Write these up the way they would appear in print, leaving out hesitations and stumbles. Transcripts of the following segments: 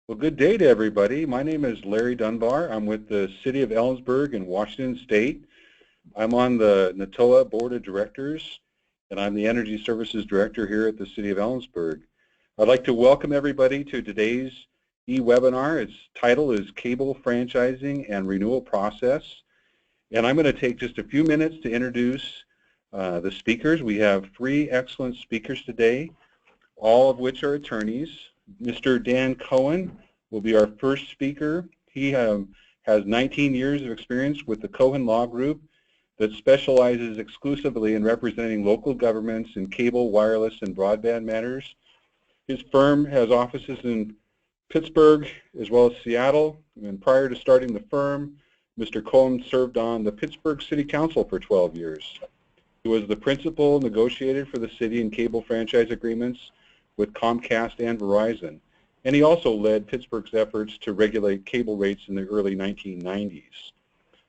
Well, good day to everybody. My name is Larry Dunbar. I'm with the City of Ellensburg in Washington State. I'm on the NATOA Board of Directors, and I'm the Energy Services Director here at the City of Ellensburg. I'd like to welcome everybody to today's e-webinar. Its title is Cable Franchising and Renewal Process. And I'm going to take just a few minutes to introduce the speakers. We have three excellent speakers today, all of which are attorneys. Mr. Dan Cohen will be our first speaker. He has 19 years of experience with the Cohen Law Group that specializes exclusively in representing local governments in cable, wireless, and broadband matters. His firm has offices in Pittsburgh as well as Seattle, and prior to starting the firm, Mr. Cohen served on the Pittsburgh City Council for 12 years. He was the principal negotiator for the city in cable franchise agreements with Comcast and Verizon, and he also led Pittsburgh's efforts to regulate cable rates in the early 1990s.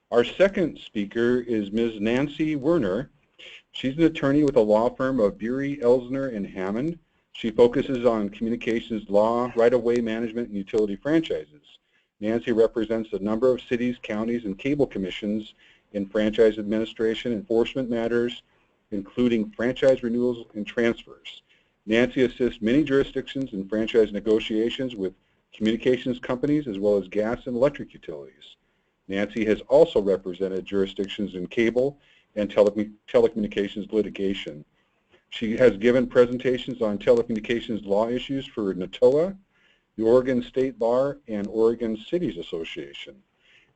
Our second speaker is Ms. Nancy Werner. She's an attorney with a law firm of Bury, Elsner, and Hammond. She focuses on communications law, right-of-way management, and utility franchises. Nancy represents a number of cities, counties, and cable commissions in franchise administration enforcement matters, including franchise renewals and transfers. Nancy assists many jurisdictions in franchise negotiations with communications companies as well as gas and electric utilities. Nancy has also represented jurisdictions in cable and telecommunications litigation. She has given presentations on telecommunications law issues for NATOA, the Oregon State Bar, and Oregon Cities Association.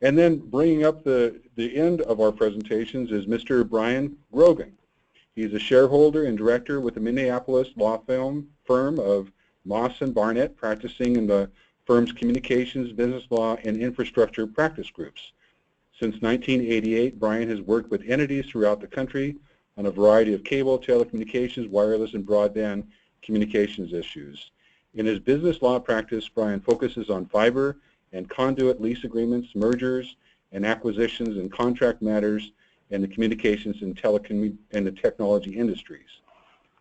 And then bringing up the end of our presentations is Mr. Brian Grogan. He's a shareholder and director with the Minneapolis law firm of Moss & Barnett, practicing in the firm's communications, business law, and infrastructure practice groups. Since 1988, Brian has worked with entities throughout the country on a variety of cable, telecommunications, wireless, and broadband communications issues. In his business law practice, Brian focuses on fiber and conduit lease agreements, mergers, and acquisitions and contract matters, and the communications and the technology industries.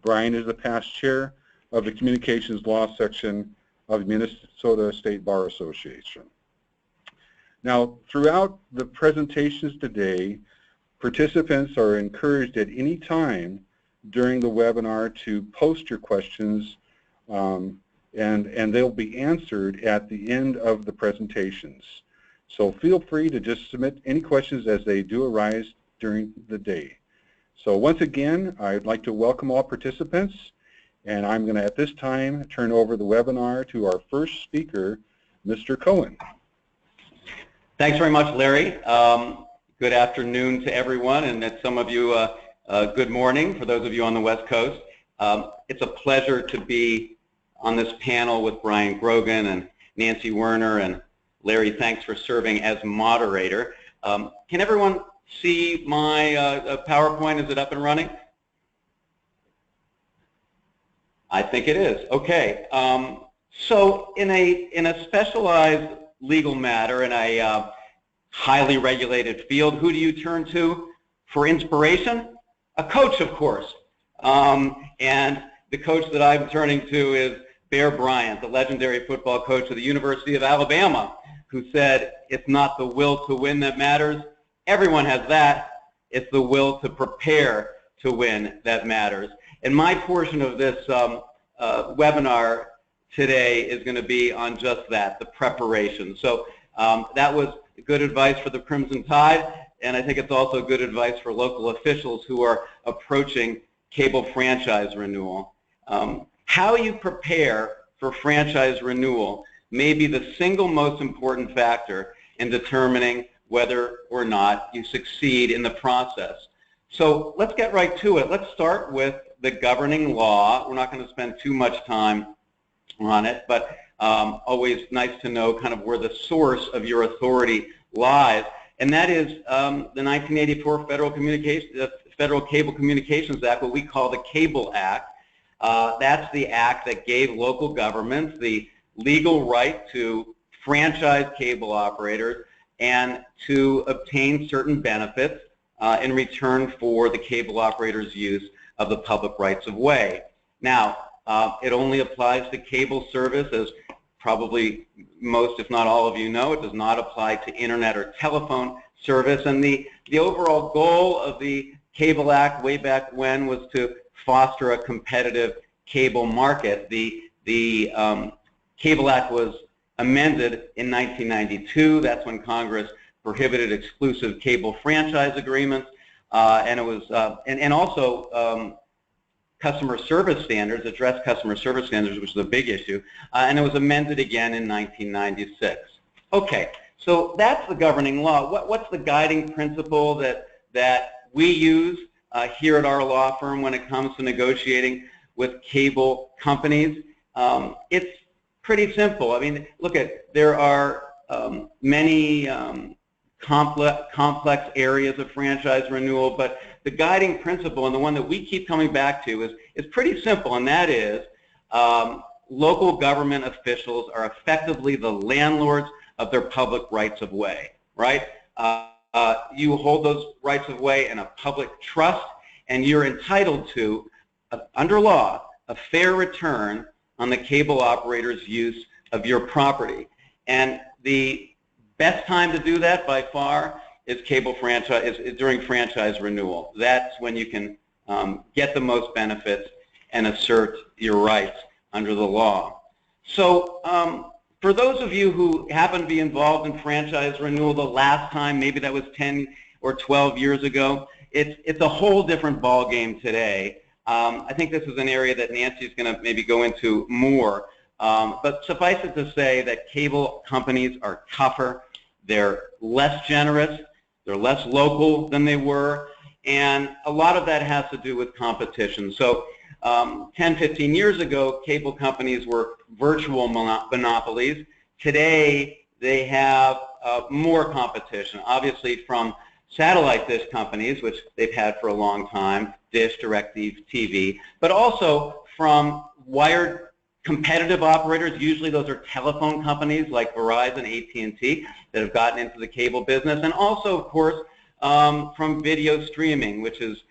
Brian is the past chair of the communications law section of the Minnesota State Bar Association. Now, throughout the presentations today, participants are encouraged at any time during the webinar to post your questions, and they'll be answered at the end of the presentations. So feel free to just submit any questions as they do arise during the day. So once again, I'd like to welcome all participants, and I'm going to at this time turn over the webinar to our first speaker, Mr. Cohen. Thanks very much, Larry. Good afternoon to everyone, and at some of you, good morning for those of you on the West Coast. It's a pleasure to be on this panel with Brian Grogan and Nancy Werner, and Larry, thanks for serving as moderator. Can everyone see my PowerPoint? Is it up and running? I think it is. Okay. So in a specialized legal matter, in a highly regulated field, who do you turn to for inspiration? A coach, of course. And the coach that I'm turning to is Bear Bryant, the legendary football coach of the University of Alabama, who said, "It's not the will to win that matters. Everyone has that. It's the will to prepare to win that matters." And my portion of this webinar today is going to be on just that, the preparation. So that was good advice for the Crimson Tide, and I think it's also good advice for local officials who are approaching cable franchise renewal. How you prepare for franchise renewal may be the single most important factor in determining whether or not you succeed in the process. So let's get right to it. Let's start with the governing law. We're not going to spend too much time on it, but always nice to know kind of where the source of your authority lies, and that is the 1984 Federal Cable Communications Act, what we call the Cable Act. That's the act that gave local governments the legal right to franchise cable operators and to obtain certain benefits in return for the cable operator's use of the public rights of way. Now, it only applies to cable service as probably most, if not all of you know, it does not apply to internet or telephone service. And the overall goal of the Cable Act way back when was to foster a competitive cable market. The Cable Act was amended in 1992. That's when Congress prohibited exclusive cable franchise agreements, and it was and also customer service standards, addressed customer service standards, which is a big issue, and it was amended again in 1996. Okay, so that's the governing law. What's the guiding principle that we use here at our law firm when it comes to negotiating with cable companies? It's pretty simple. I mean, look there are many complex areas of franchise renewal, but the guiding principle, and the one that we keep coming back to, is pretty simple, and that is local government officials are effectively the landlords of their public rights of way, right? You hold those rights of way in a public trust, and you're entitled to, under law, a fair return on the cable operator's use of your property. And the best time to do that by far is during franchise renewal. That's when you can get the most benefits and assert your rights under the law. So for those of you who happen to be involved in franchise renewal the last time, maybe that was 10 or 12 years ago, it's a whole different ballgame today. I think this is an area that Nancy is going to maybe go into more. But suffice it to say that cable companies are tougher, they're less generous, they're less local than they were, and a lot of that has to do with competition. So 10, 15 years ago, cable companies were virtual monopolies. Today, they have more competition, obviously from satellite dish companies, which they've had for a long time, Dish, DirecTV, but also from wired competitive operators. Usually those are telephone companies like Verizon, AT&T, that have gotten into the cable business, and also, of course, from video streaming, which is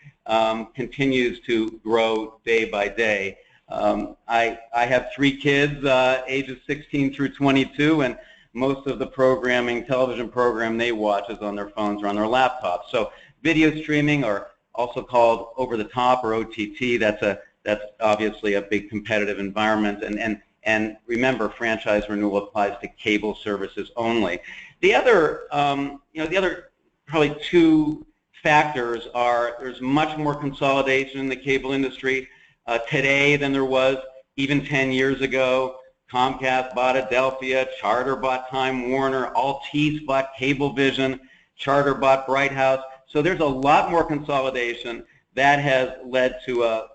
continues to grow day by day. I have 3 kids, ages 16 through 22, and most of the programming, television program they watch is on their phones or on their laptops. So video streaming, or also called over-the-top or OTT, that's obviously a big competitive environment. And remember, franchise renewal applies to cable services only. The other, the other probably 2 factors are there's much more consolidation in the cable industry today than there was even 10 years ago. Comcast bought Adelphia, Charter bought Time Warner, Altice bought Cablevision, Charter bought Bright House. So there's a lot more consolidation that has led to a,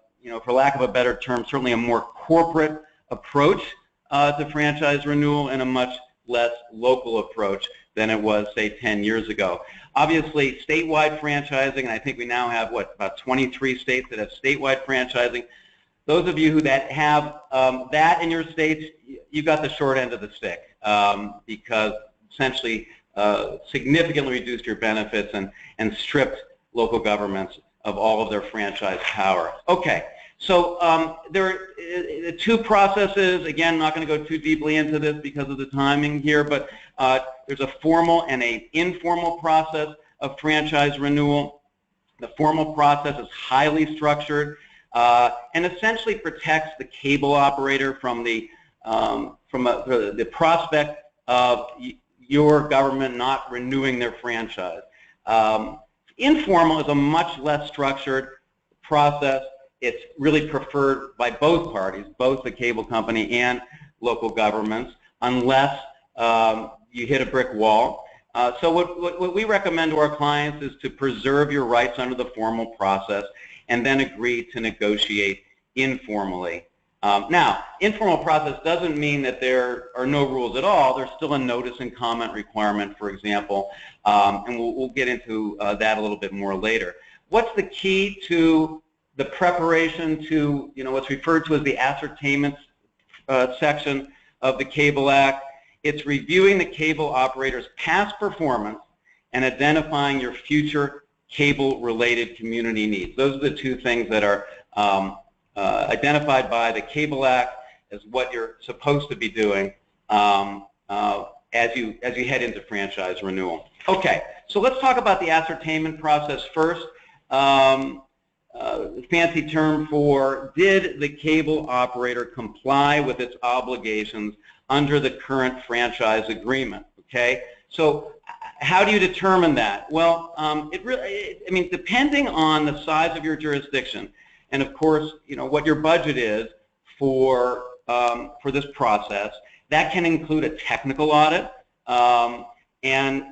for lack of a better term, certainly a more corporate approach to franchise renewal and a much less local approach than it was, say, 10 years ago. Obviously, statewide franchising, and I think we now have, about 23 states that have statewide franchising. Those of you that have that in your states, you got the short end of the stick because essentially significantly reduced your benefits and stripped local governments of all of their franchise power. Okay, so there are 2 processes. Again, not going to go too deeply into this because of the timing here, but there's a formal and an informal process of franchise renewal. The formal process is highly structured and essentially protects the cable operator from the prospect of your government not renewing their franchise. Informal is a much less structured process. It's really preferred by both parties, both the cable company and local governments, unless you hit a brick wall. So what we recommend to our clients is to preserve your rights under the formal process and then agree to negotiate informally. Now, informal process doesn't mean that there are no rules at all. There's still a notice and comment requirement, for example, and we'll get into that a little bit more later. What's the key to the preparation to, what's referred to as the ascertainment section of the Cable Act? It's reviewing the cable operator's past performance and identifying your future cable-related community needs. Those are the 2 things that are identified by the Cable Act as what you're supposed to be doing as you head into franchise renewal. Okay, so let's talk about the ascertainment process first. Fancy term for, did the cable operator comply with its obligations under the current franchise agreement? Okay, so how do you determine that? Well, I mean, depending on the size of your jurisdiction, and of course, you know, what your budget is for this process, that can include a technical audit, and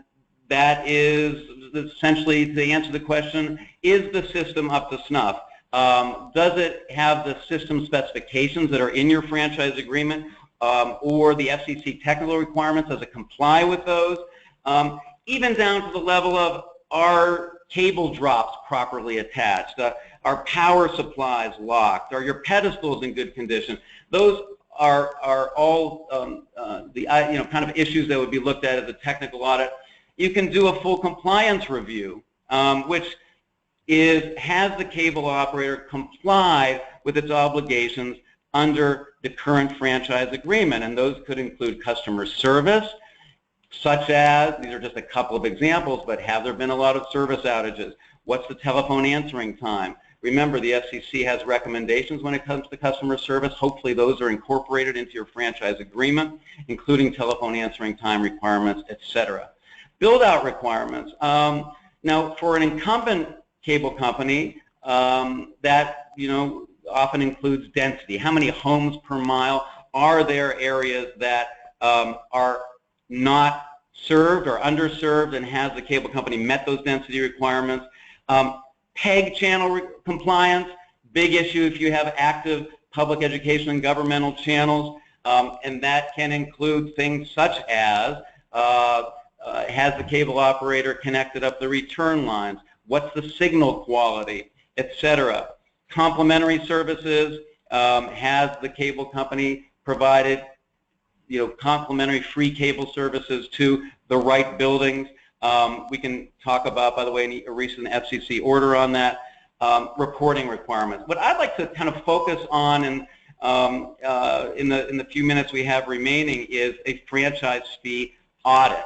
that is essentially, to answer the question, is the system up to snuff? Does it have the system specifications that are in your franchise agreement, or the FCC technical requirements? Does it comply with those? Even down to the level of, are cable drops properly attached? Are power supplies locked? Are your pedestals in good condition? Those are all kind of issues that would be looked at as a technical audit. You can do a full compliance review, which is, has the cable operator complied with its obligations under the current franchise agreement? And those could include customer service, such as, these are just a couple of examples, but have there been a lot of service outages? What's the telephone answering time? Remember, the FCC has recommendations when it comes to customer service. Hopefully those are incorporated into your franchise agreement, including telephone answering time requirements, etc. Build-out requirements. Now, for an incumbent cable company, that, you know, often includes density. How many homes per mile? Are there areas that are not served or underserved, and has the cable company met those density requirements? PEG channel compliance, big issue if you have active public education and governmental channels, and that can include things such as, has the cable operator connected up the return lines? What's the signal quality, etc. Complementary services, has the cable company provided, you know, complimentary free cable services to the right buildings? We can talk about, by the way, a recent FCC order on that. Reporting requirements. What I'd like to kind of focus on in the few minutes we have remaining is a franchise fee audit.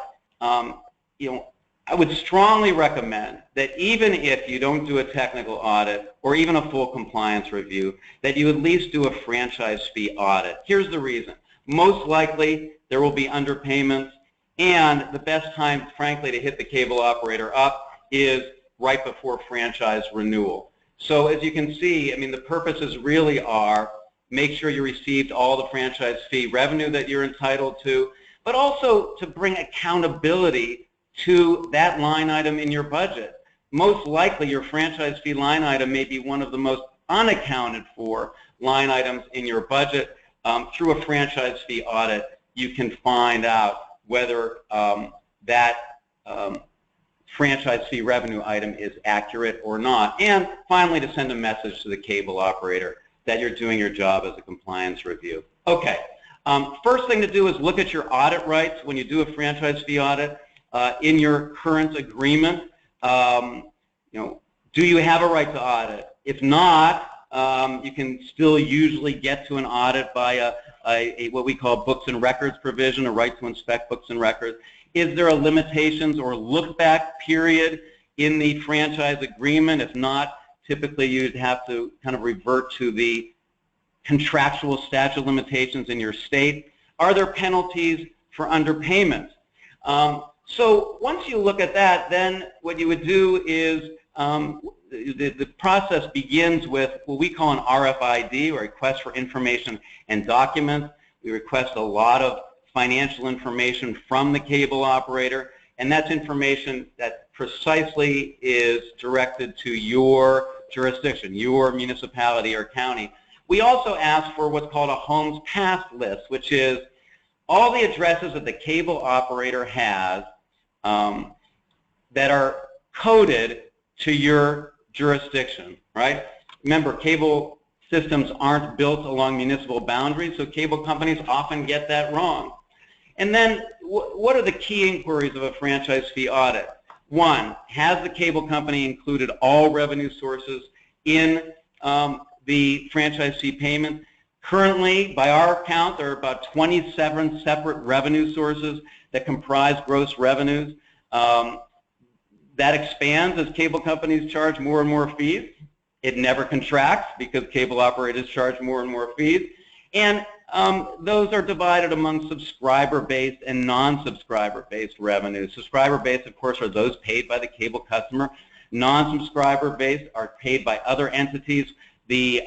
You know, I would strongly recommend that even if you don't do a technical audit or even a full compliance review, that you at least do a franchise fee audit. Here's the reason. Most likely there will be underpayments, and the best time, frankly, to hit the cable operator up is right before franchise renewal. So as you can see, I mean, the purposes really are, make sure you received all the franchise fee revenue that you're entitled to, but also to bring accountability to that line item in your budget. Most likely your franchise fee line item may be one of the most unaccounted for line items in your budget. Through a franchise fee audit, you can find out whether that franchise fee revenue item is accurate or not. And finally, to send a message to the cable operator that you're doing your job as a compliance review. Okay, first thing to do is look at your audit rights when you do a franchise fee audit. In your current agreement, you know, do you have a right to audit? If not, you can still usually get to an audit by what we call books and records provision, a right to inspect books and records. Is there a limitations or look-back period in the franchise agreement? If not, typically you'd have to kind of revert to the contractual statute of limitations in your state. Are there penalties for underpayment? So once you look at that, then what you would do is the process begins with what we call an RFID, or request for information and documents. We request a lot of financial information from the cable operator, and that's information that precisely is directed to your jurisdiction, your municipality or county. We also ask for what's called a homes passed list, which is all the addresses that the cable operator has that are coded to your jurisdiction, right? Remember, cable systems aren't built along municipal boundaries, so cable companies often get that wrong. And then what are the key inquiries of a franchise fee audit? One, has the cable company included all revenue sources in the franchise fee payment? Currently, by our count, there are about 27 separate revenue sources that comprise gross revenues. That expands as cable companies charge more and more fees. It never contracts because cable operators charge more and more fees. And those are divided among subscriber-based and non-subscriber-based revenues. Subscriber-based, of course, are those paid by the cable customer. Non-subscriber-based are paid by other entities. The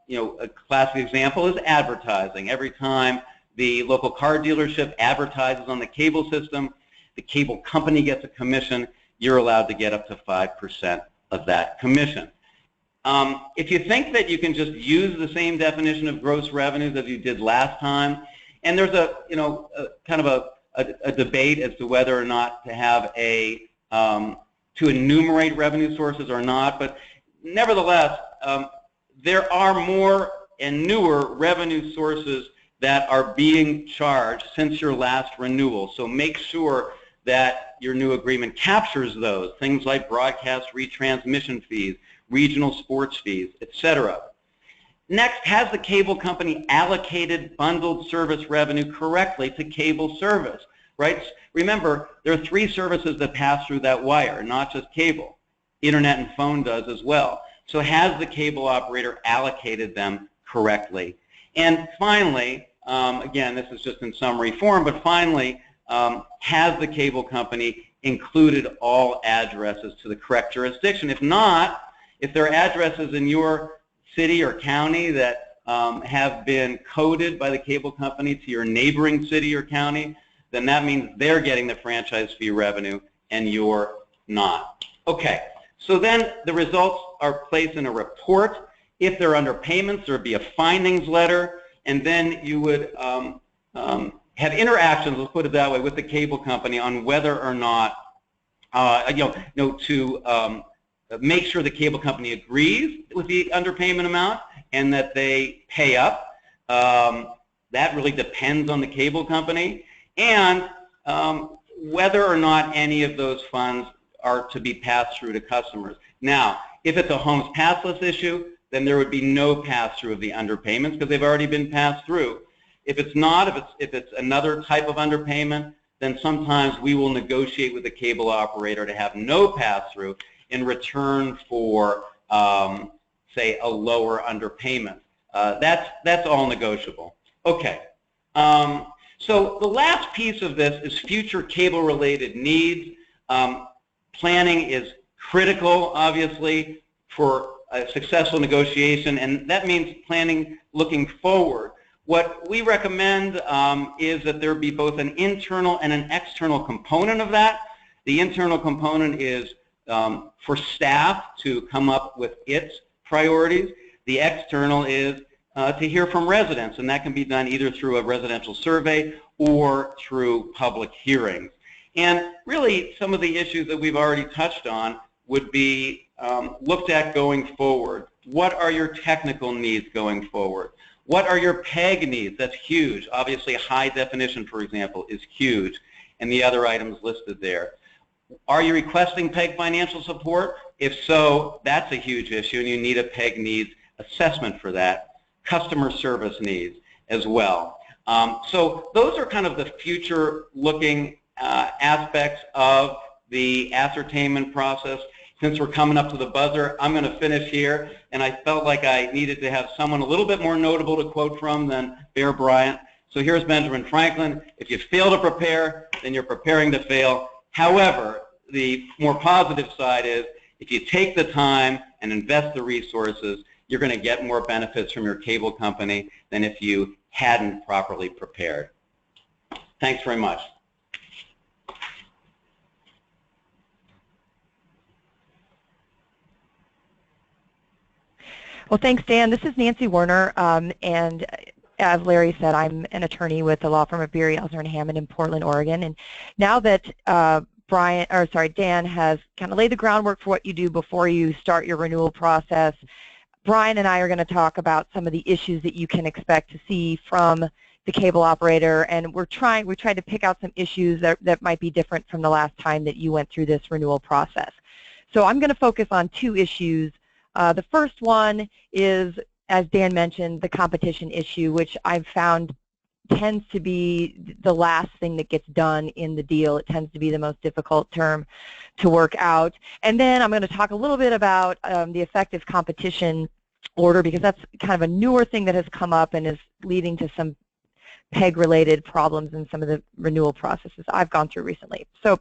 a classic example is advertising. Every time the local car dealership advertises on the cable system, the cable company gets a commission. You're allowed to get up to 5% of that commission. If you think that you can just use the same definition of gross revenues as you did last time, and there's a kind of a debate as to whether or not to have to enumerate revenue sources or not, but nevertheless, there are more and newer revenue sources that are being charged since your last renewal. So make sure that your new agreement captures those, things like broadcast retransmission fees, regional sports fees, etc. Next, has the cable company allocated bundled service revenue correctly to cable service, right? Remember, there are 3 services that pass through that wire, not just cable. Internet and phone does as well. So has the cable operator allocated them correctly? And finally, again, this is just in summary form, but finally, has the cable company included all addresses to the correct jurisdiction? If not, if there are addresses in your city or county that have been coded by the cable company to your neighboring city or county, then that means they're getting the franchise fee revenue and you're not. Okay, so then the results are placed in a report. If they're underpayments, there would be a findings letter, and then you would have interactions, let's put it that way, with the cable company on whether or not, to make sure the cable company agrees with the underpayment amount and that they pay up. That really depends on the cable company, and whether or not any of those funds are to be passed through to customers. Now, if it's a homes passless issue, then there would be no pass-through of the underpayments because they've already been passed through. If it's not, if it's another type of underpayment, then sometimes we will negotiate with the cable operator to have no pass-through in return for, say, a lower underpayment. That's all negotiable. Okay. So the last piece of this is future cable-related needs. Planning is critical, obviously, for a successful negotiation, and that means planning looking forward. What we recommend is that there be both an internal and an external component of that. The internal component is for staff to come up with its priorities. The external is to hear from residents, and that can be done either through a residential survey or through public hearings. And really, some of the issues that we've already touched on would be looked at going forward. What are your technical needs going forward? What are your PEG needs? That's huge. Obviously, high definition, for example, is huge, and the other items listed there. Are you requesting PEG financial support? If so, that's a huge issue, and you need a PEG needs assessment for that. Customer service needs as well. So those are kind of the future-looking aspects of the ascertainment process. Since we're coming up to the buzzer, I'm going to finish here, and I felt like I needed to have someone a little bit more notable to quote from than Bear Bryant. So here's Benjamin Franklin. If you fail to prepare, then you're preparing to fail. However, the more positive side is if you take the time and invest the resources, you're going to get more benefits from your cable company than if you hadn't properly prepared. Thanks very much. Well, thanks, Dan. This is Nancy Werner, and as Larry said, I'm an attorney with the law firm of Beery, Elsner & Hammond in Portland, Oregon. And now that Dan has kind of laid the groundwork for what you do before you start your renewal process, Brian and I are going to talk about some of the issues that you can expect to see from the cable operator, and we tried to pick out some issues that might be different from the last time that you went through this renewal process. So I'm going to focus on 2 issues. The first one is as Dan mentioned, the competition issue, which I've found tends to be the last thing that gets done in the deal. It tends to be the most difficult term to work out. And then I'm going to talk a little bit about the effective competition order, because that's kind of a newer thing that has come up and is leading to some PEG-related problems in some of the renewal processes I've gone through recently. So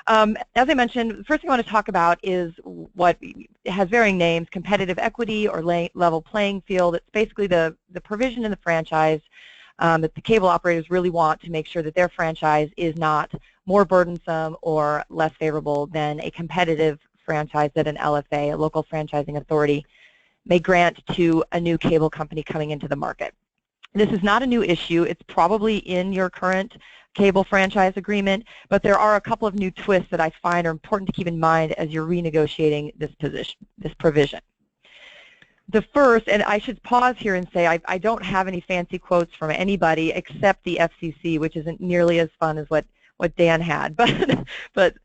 as I mentioned, the first thing I want to talk about is what has varying names: competitive equity or level playing field. It's basically the provision in the franchise that the cable operators really want to make sure that their franchise is not more burdensome or less favorable than a competitive franchise that an LFA, a local franchising authority, may grant to a new cable company coming into the market. This is not a new issue. It's probably in your current cable franchise agreement, but there are a couple of new twists that I find are important to keep in mind as you're renegotiating this provision. The first, and I should pause here and say I don't have any fancy quotes from anybody except the FCC, which isn't nearly as fun as what Dan had, but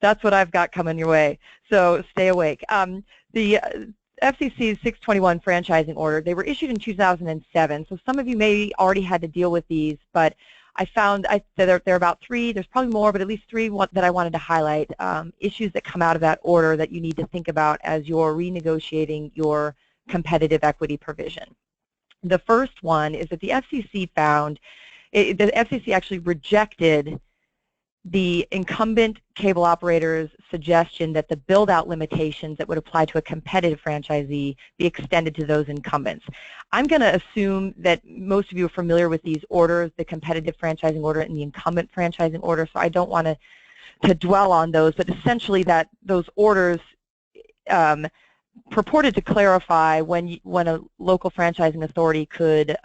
that's what I've got coming your way, so stay awake. The FCC's 621 franchising order, they were issued in 2007, so some of you may already had to deal with these, but I found that there are about three, there's probably more, but at least three that I wanted to highlight, issues that come out of that order that you need to think about as you're renegotiating your competitive equity provision. The first one is that the FCC found, the FCC actually rejected the incumbent cable operator's suggestion that the build-out limitations that would apply to a competitive franchisee be extended to those incumbents. I'm going to assume that most of you are familiar with these orders, the competitive franchising order and the incumbent franchising order, so I don't want to dwell on those, but essentially that those orders purported to clarify when a local franchising authority could,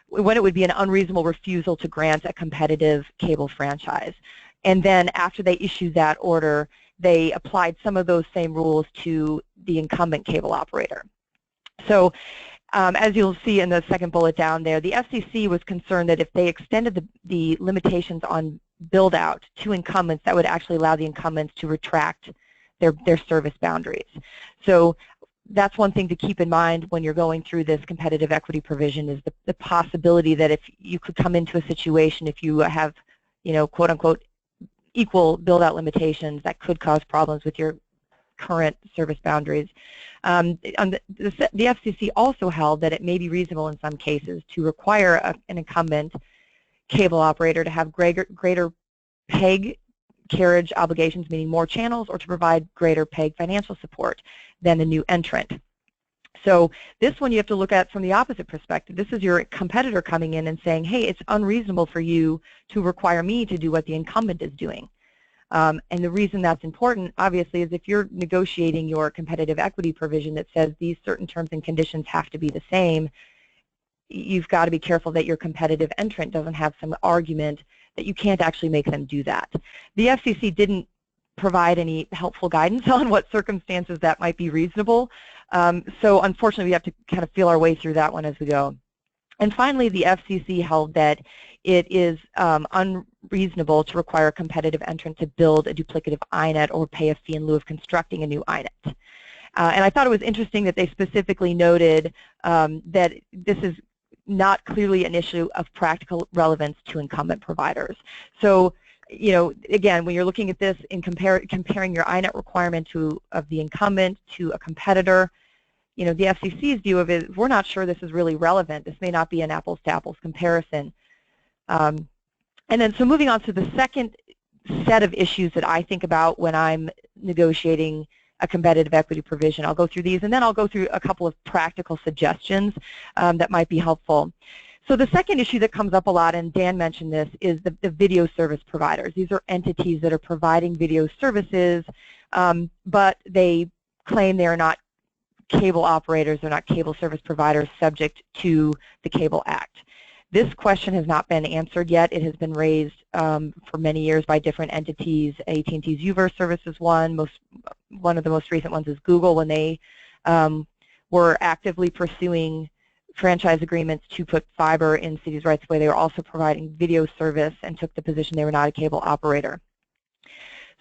when it would be an unreasonable refusal to grant a competitive cable franchise. And then after they issued that order, they applied some of those same rules to the incumbent cable operator. So as you'll see in the second bullet down there, the FCC was concerned that if they extended the limitations on build-out to incumbents, that would actually allow the incumbents to retract their service boundaries. So that's one thing to keep in mind when you're going through this competitive equity provision, is the possibility that if you could come into a situation, if you have, quote unquote, equal build-out limitations, that could cause problems with your current service boundaries. The FCC also held that it may be reasonable in some cases to require an incumbent cable operator to have greater PEG carriage obligations, meaning more channels, or to provide greater PEG financial support than the new entrant. So this one you have to look at from the opposite perspective. This is your competitor coming in and saying, hey, it's unreasonable for you to require me to do what the incumbent is doing. And the reason that's important, obviously, is if you're negotiating your competitive equity provision that says these certain terms and conditions have to be the same, you've got to be careful that your competitive entrant doesn't have some argument that you can't actually make them do that. The FCC didn't provide any helpful guidance on what circumstances that might be reasonable. So unfortunately, we have to kind of feel our way through that one as we go. And finally, the FCC held that it is unreasonable to require a competitive entrant to build a duplicative INET or pay a fee in lieu of constructing a new INET. And I thought it was interesting that they specifically noted that this is not clearly an issue of practical relevance to incumbent providers. So, again, when you're looking at this in comparing your INET requirement of the incumbent to a competitor, the FCC's view of it, we're not sure this is really relevant. This may not be an apples-to-apples comparison. And then, so moving on to the second set of issues that I think about when I'm negotiating a competitive equity provision. I'll go through these, and then I'll go through a couple of practical suggestions that might be helpful. So the second issue that comes up a lot, and Dan mentioned this, is the video service providers. These are entities that are providing video services, but they claim they are not cable operators, they're not cable service providers subject to the Cable Act. This question has not been answered yet. It has been raised for many years by different entities. AT&T's UVerse service is one of the most recent ones is Google, when they were actively pursuing franchise agreements to put fiber in cities' rights of way. They were also providing video service and took the position they were not a cable operator.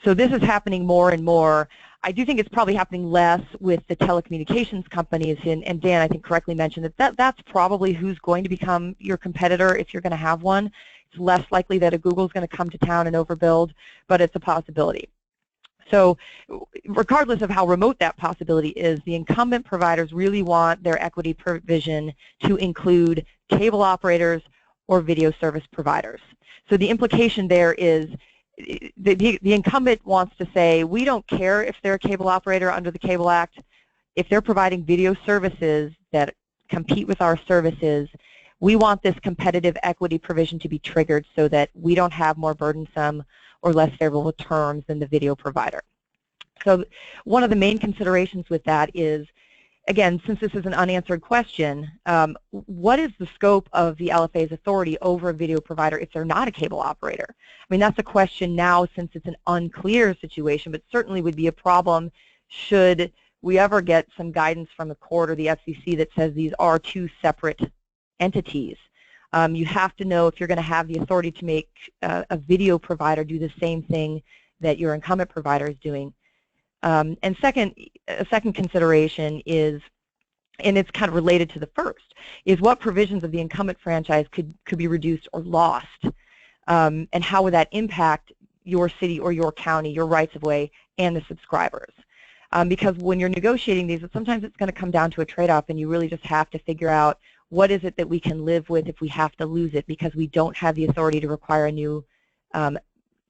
So this is happening more and more. I do think it's probably happening less with the telecommunications companies, and Dan, I think, correctly mentioned that's probably who's going to become your competitor if you're going to have one. It's less likely that a Google's going to come to town and overbuild, but it's a possibility. So regardless of how remote that possibility is, the incumbent providers really want their equity provision to include cable operators or video service providers. So the implication there is the incumbent wants to say, we don't care if they're a cable operator under the Cable Act. If they're providing video services that compete with our services, we want this competitive equity provision to be triggered so that we don't have more burdensome or less favorable terms than the video provider. So one of the main considerations with that is, again, since this is an unanswered question, what is the scope of the LFA's authority over a video provider if they're not a cable operator? I mean, that's a question now since it's an unclear situation, but certainly would be a problem should we ever get some guidance from the court or the FCC that says these are two separate entities. You have to know if you're going to have the authority to make a video provider do the same thing that your incumbent provider is doing. And a second consideration is, and it's kind of related to the first, is what provisions of the incumbent franchise could be reduced or lost, and how would that impact your city or your county, your rights of way, and the subscribers. Because when you're negotiating these, sometimes it's going to come down to a trade-off, and you really just have to figure out what is it that we can live with if we have to lose it because we don't have the authority to require a new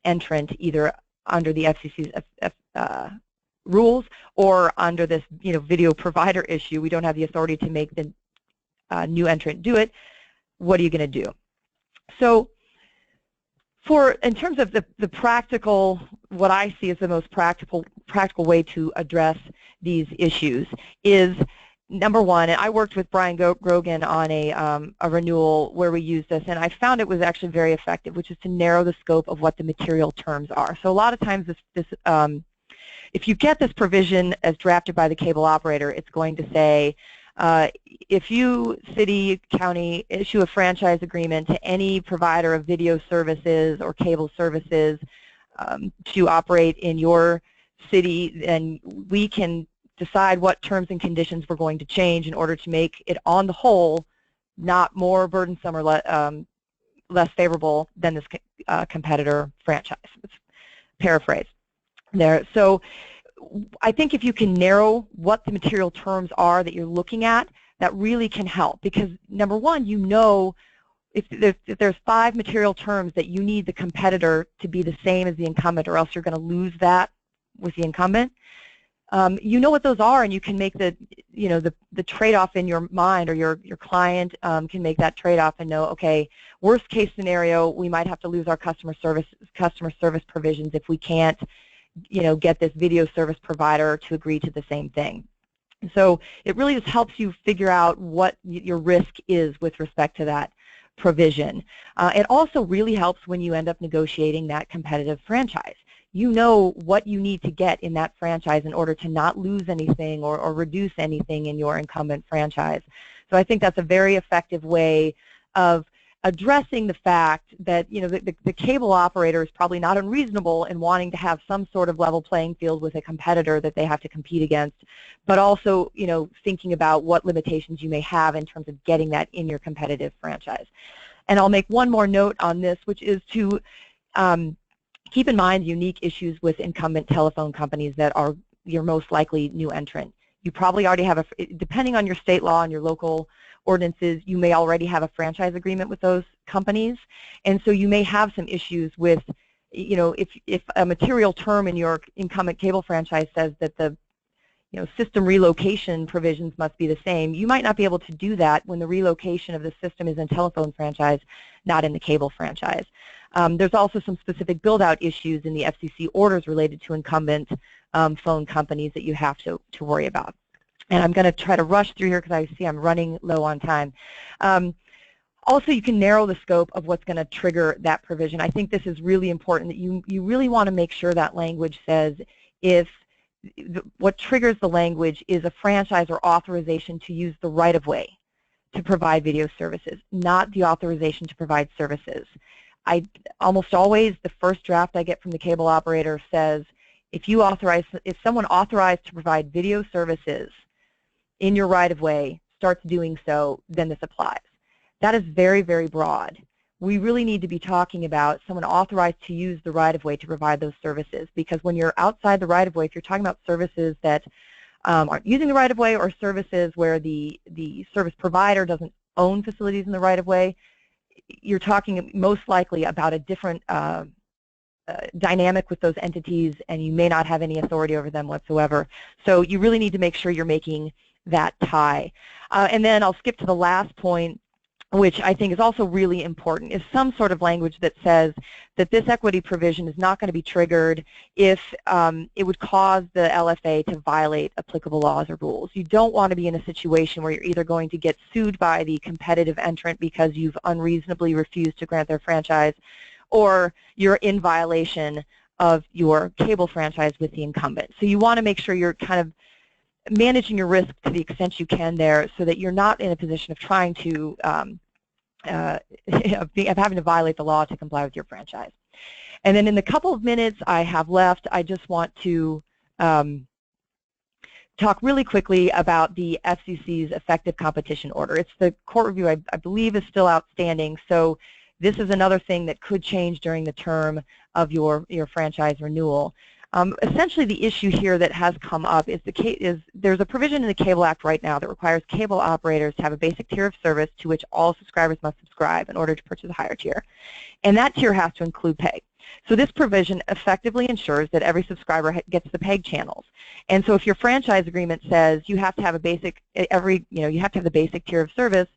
entrant either under the FCC's rules or under this video provider issue. We don't have the authority to make the new entrant do it. What are you going to do? So in terms of the practical, what I see as the most practical way to address these issues is, number one, and I worked with Brian Grogan on a renewal where we used this, and I found it was actually very effective, which is to narrow the scope of what the material terms are. So a lot of times if you get this provision as drafted by the cable operator, it's going to say, if you, city, county, issue a franchise agreement to any provider of video services or cable services to operate in your city, then we can decide what terms and conditions we're going to change in order to make it, on the whole, not more burdensome or less favorable than this competitor franchise. Let's paraphrase there. So I think if you can narrow what the material terms are that you're looking at, that really can help, because number one, if there's 5 material terms that you need the competitor to be the same as the incumbent, or else you're going to lose that with the incumbent. You know what those are, and you can make the trade-off in your mind, or your client can make that trade-off and know, okay, worst case scenario, we might have to lose our customer service provisions if we can't get this video service provider to agree to the same thing. So it really just helps you figure out what your risk is with respect to that provision. It also really helps when you end up negotiating that competitive franchise. You know what you need to get in that franchise in order to not lose anything or reduce anything in your incumbent franchise. So I think that's a very effective way of addressing the fact that the cable operator is probably not unreasonable in wanting to have some sort of level playing field with a competitor that they have to compete against, but also thinking about what limitations you may have in terms of getting that in your competitive franchise. And I'll make one more note on this, which is to keep in mind unique issues with incumbent telephone companies that are your most likely new entrant. You probably already have depending on your state law and your local ordinances, you may already have a franchise agreement with those companies, and so you may have some issues with, if a material term in your incumbent cable franchise says that the system relocation provisions must be the same, you might not be able to do that when the relocation of the system is in telephone franchise, not in the cable franchise. There's also some specific build-out issues in the FCC orders related to incumbent phone companies that you have to worry about. And I'm going to try to rush through here because I see I'm running low on time. Also, you can narrow the scope of what's going to trigger that provision. I think this is really important, that you really want to make sure that language says if what triggers the language is a franchise or authorization to use the right-of-way to provide video services, not the authorization to provide services. Almost always the first draft I get from the cable operator says If someone authorized to provide video services in your right-of-way starts doing so, then this applies. That is very, very broad. We really need to be talking about someone authorized to use the right-of-way to provide those services, because when you're outside the right-of-way, if you're talking about services that aren't using the right-of-way or services where the service provider doesn't own facilities in the right-of-way, you're talking most likely about a different dynamic with those entities, and you may not have any authority over them whatsoever. So you really need to make sure you're making that tie. And then I'll skip to the last point, which I think is also really important, is some sort of language that says that this equity provision is not going to be triggered if it would cause the LFA to violate applicable laws or rules. You don't want to be in a situation where you're either going to get sued by the competitive entrant because you've unreasonably refused to grant their franchise, or you're in violation of your cable franchise with the incumbent. So you want to make sure you're kind of managing your risk to the extent you can there, so that you're not in a position of trying to of having to violate the law to comply with your franchise. And then in the couple of minutes I have left, I just want to talk really quickly about the FCC's effective competition order. It's the court review, I believe, is still outstanding. So this is another thing that could change during the term of your franchise renewal. Essentially, the issue here that has come up is there's a provision in the Cable Act right now that requires cable operators to have a basic tier of service to which all subscribers must subscribe in order to purchase a higher tier. And that tier has to include PEG. So this provision effectively ensures that every subscriber gets the PEG channels. And so if your franchise agreement says you have to have a basic, you have to have the basic tier of service,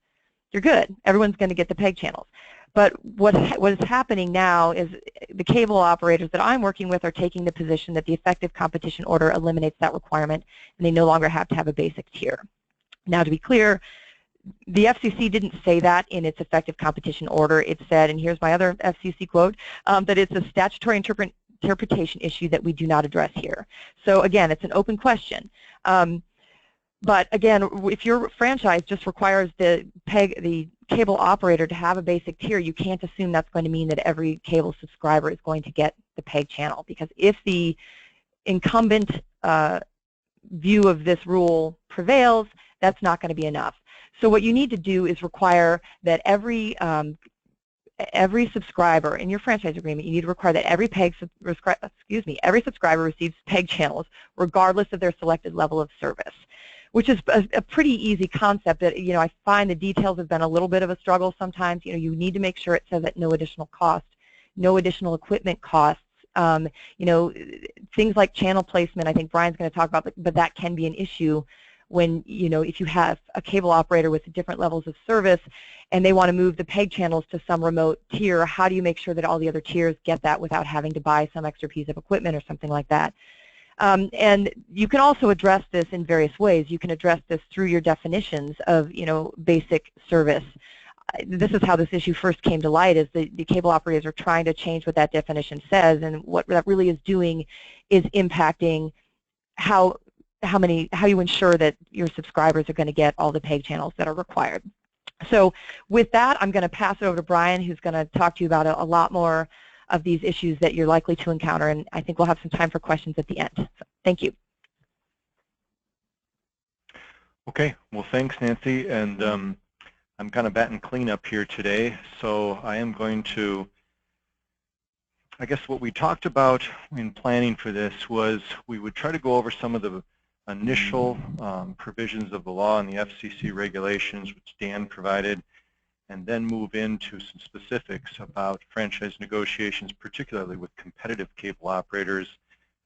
you're good. Everyone's going to get the PEG channels. But what is happening now is the cable operators that I'm working with are taking the position that the effective competition order eliminates that requirement, and they no longer have to have a basic tier. Now, to be clear, the FCC didn't say that in its effective competition order. It said, and here's my other FCC quote, that it's a statutory interpretation issue that we do not address here. So again, it's an open question. But again, if your franchise just requires the cable operator to have a basic tier, you can't assume that's going to mean that every cable subscriber is going to get the PEG channel. Because if the incumbent view of this rule prevails, that's not going to be enough. So what you need to do is require that every subscriber in your franchise agreement, you need to require that every subscriber receives PEG channels regardless of their selected level of service, which is a pretty easy concept that, I find the details have been a little bit of a struggle sometimes. You need to make sure it says that no additional cost, no additional equipment costs. Things like channel placement, I think Brian's going to talk about, but that can be an issue when, if you have a cable operator with different levels of service and they want to move the PEG channels to some remote tier, how do you make sure that all the other tiers get that without having to buy some extra piece of equipment or something like that? And you can also address this in various ways. You can address this through your definitions of, basic service. This is how this issue first came to light, is the cable operators are trying to change what that definition says, and what that really is doing is impacting how you ensure that your subscribers are going to get all the PEG channels that are required. So with that, I'm going to pass it over to Brian, who's going to talk to you about a lot more of these issues that you're likely to encounter, and I think we'll have some time for questions at the end. So, thank you. Okay, well, thanks, Nancy, and I'm kind of batting cleanup here today, so I am going to, I guess what we talked about in planning for this was we would try to go over some of the initial provisions of the law and the FCC regulations, which Dan provided, and then move into some specifics about franchise negotiations, particularly with competitive cable operators,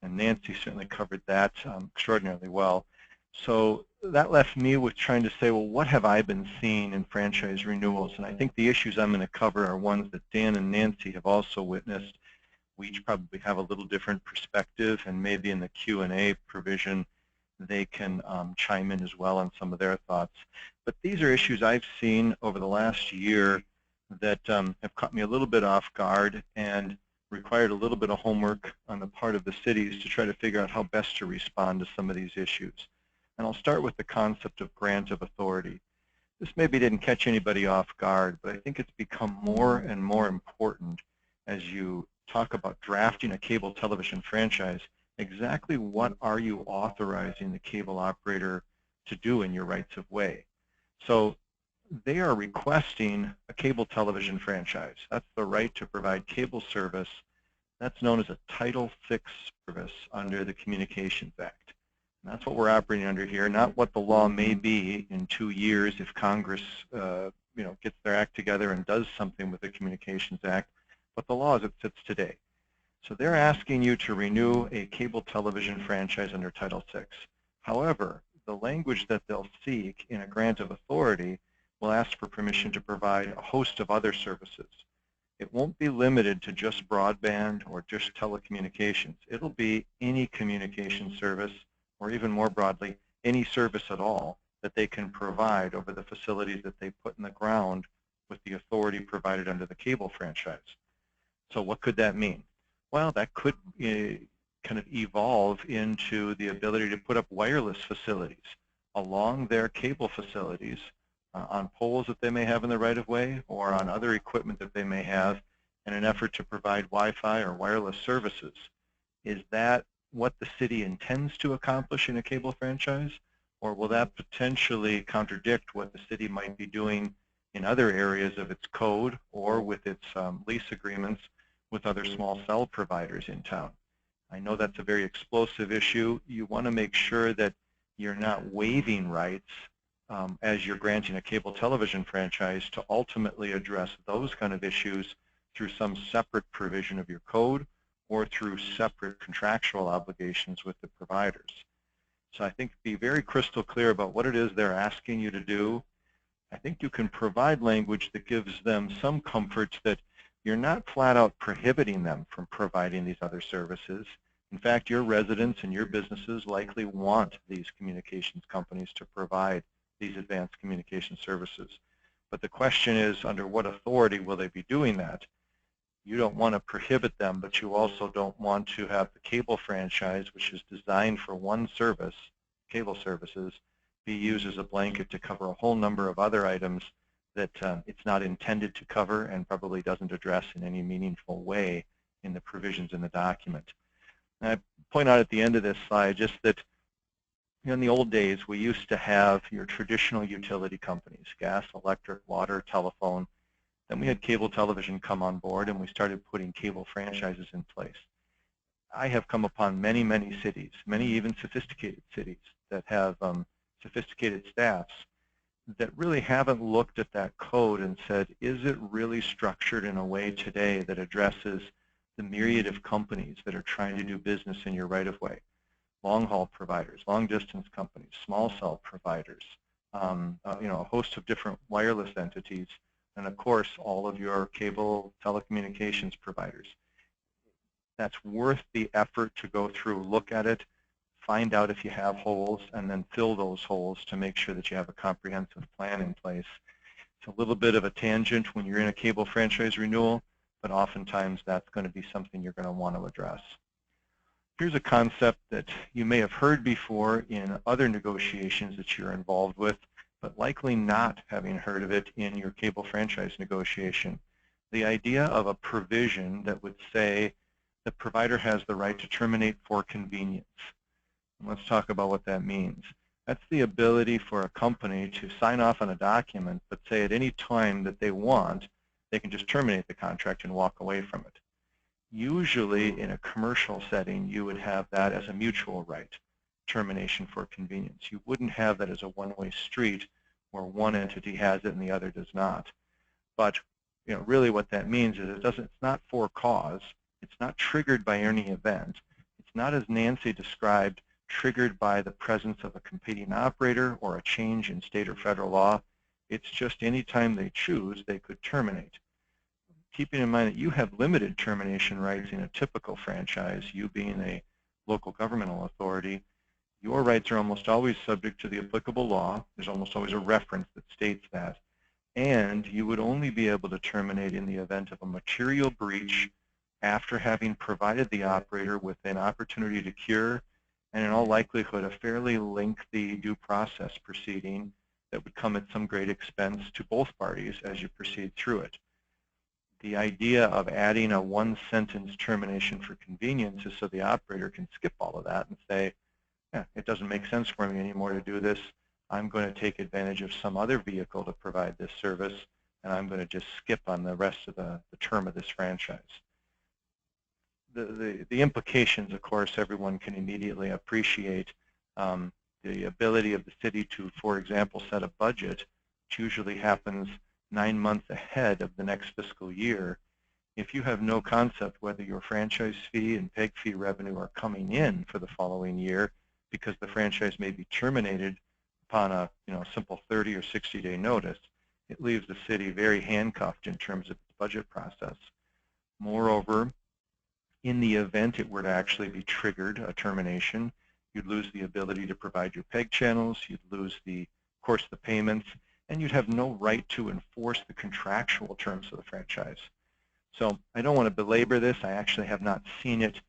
and Nancy certainly covered that extraordinarily well. So that left me with trying to say, well, what have I been seeing in franchise renewals? And I think the issues I'm going to cover are ones that Dan and Nancy have also witnessed. We each probably have a little different perspective, and maybe in the Q&A provision they can chime in as well on some of their thoughts. But these are issues I've seen over the last year that have caught me a little bit off guard and required a little bit of homework on the part of the cities to try to figure out how best to respond to some of these issues. And I'll start with the concept of grant of authority. This maybe didn't catch anybody off guard, but I think it's become more and more important as you talk about drafting a cable television franchise exactly what are you authorizing the cable operator to do in your rights of way. So they are requesting a cable television franchise. That's the right to provide cable service. That's known as a Title VI service under the Communications Act. And that's what we're operating under here, not what the law may be in 2 years if Congress gets their act together and does something with the Communications Act, but the law as it sits today. So they're asking you to renew a cable television franchise under Title VI. However, the language that they'll seek in a grant of authority will ask for permission to provide a host of other services. It won't be limited to just broadband or just telecommunications. It'll be any communication service, or even more broadly, any service at all that they can provide over the facilities that they put in the ground with the authority provided under the cable franchise. So what could that mean? Well, that could kind of evolve into the ability to put up wireless facilities along their cable facilities on poles that they may have in the right-of-way or on other equipment that they may have in an effort to provide Wi-Fi or wireless services. Is that what the city intends to accomplish in a cable franchise, or will that potentially contradict what the city might be doing in other areas of its code or with its lease agreements with other small cell providers in town? I know that's a very explosive issue. You want to make sure that you're not waiving rights as you're granting a cable television franchise to ultimately address those kind of issues through some separate provision of your code or through separate contractual obligations with the providers. So I think be very crystal clear about what it is they're asking you to do. I think you can provide language that gives them some comfort that you're not flat out prohibiting them from providing these other services. In fact, your residents and your businesses likely want these communications companies to provide these advanced communication services. But the question is, under what authority will they be doing that? You don't want to prohibit them, but you also don't want to have the cable franchise, which is designed for one service, cable services, be used as a blanket to cover a whole number of other items that it's not intended to cover and probably doesn't address in any meaningful way in the provisions in the document. And I point out at the end of this slide just that in the old days we used to have your traditional utility companies, gas, electric, water, telephone. Then we had cable television come on board and we started putting cable franchises in place. I have come upon many, many cities, many even sophisticated cities that have sophisticated staffs that really haven't looked at that code and said, is it really structured in a way today that addresses the myriad of companies that are trying to do business in your right-of-way? Long-haul providers, long-distance companies, small cell providers, a host of different wireless entities, and of course, all of your cable telecommunications providers. That's worth the effort to go through, look at it, find out if you have holes, and then fill those holes to make sure that you have a comprehensive plan in place. It's a little bit of a tangent when you're in a cable franchise renewal, but oftentimes that's going to be something you're going to want to address. Here's a concept that you may have heard before in other negotiations that you're involved with, but likely not having heard of it in your cable franchise negotiation. The idea of a provision that would say the provider has the right to terminate for convenience. And let's talk about what that means. That's the ability for a company to sign off on a document, but say at any time that they want, they can just terminate the contract and walk away from it. Usually in a commercial setting, you would have that as a mutual right, termination for convenience. You wouldn't have that as a one-way street where one entity has it and the other does not. But really what that means is it's not for cause. It's not triggered by any event. It's not, as Nancy described, triggered by the presence of a competing operator or a change in state or federal law. It's just any time they choose, they could terminate. Keeping in mind that you have limited termination rights in a typical franchise, you being a local governmental authority, your rights are almost always subject to the applicable law. There's almost always a reference that states that. And you would only be able to terminate in the event of a material breach after having provided the operator with an opportunity to cure and in all likelihood a fairly lengthy due process proceeding that would come at some great expense to both parties as you proceed through it. The idea of adding a one-sentence termination for convenience is so the operator can skip all of that and say, yeah, it doesn't make sense for me anymore to do this. I'm going to take advantage of some other vehicle to provide this service, and I'm going to just skip on the rest of the term of this franchise. The implications, of course, everyone can immediately appreciate. The ability of the city to, for example, set a budget, which usually happens 9 months ahead of the next fiscal year. If you have no concept whether your franchise fee and PEG fee revenue are coming in for the following year, because the franchise may be terminated upon a simple 30 or 60-day notice, it leaves the city very handcuffed in terms of its budget process. Moreover, in the event it were to actually be triggered, a termination, you'd lose the ability to provide your PEG channels, you'd lose of course, the payments, and you'd have no right to enforce the contractual terms of the franchise. So I don't want to belabor this. I actually have not seen it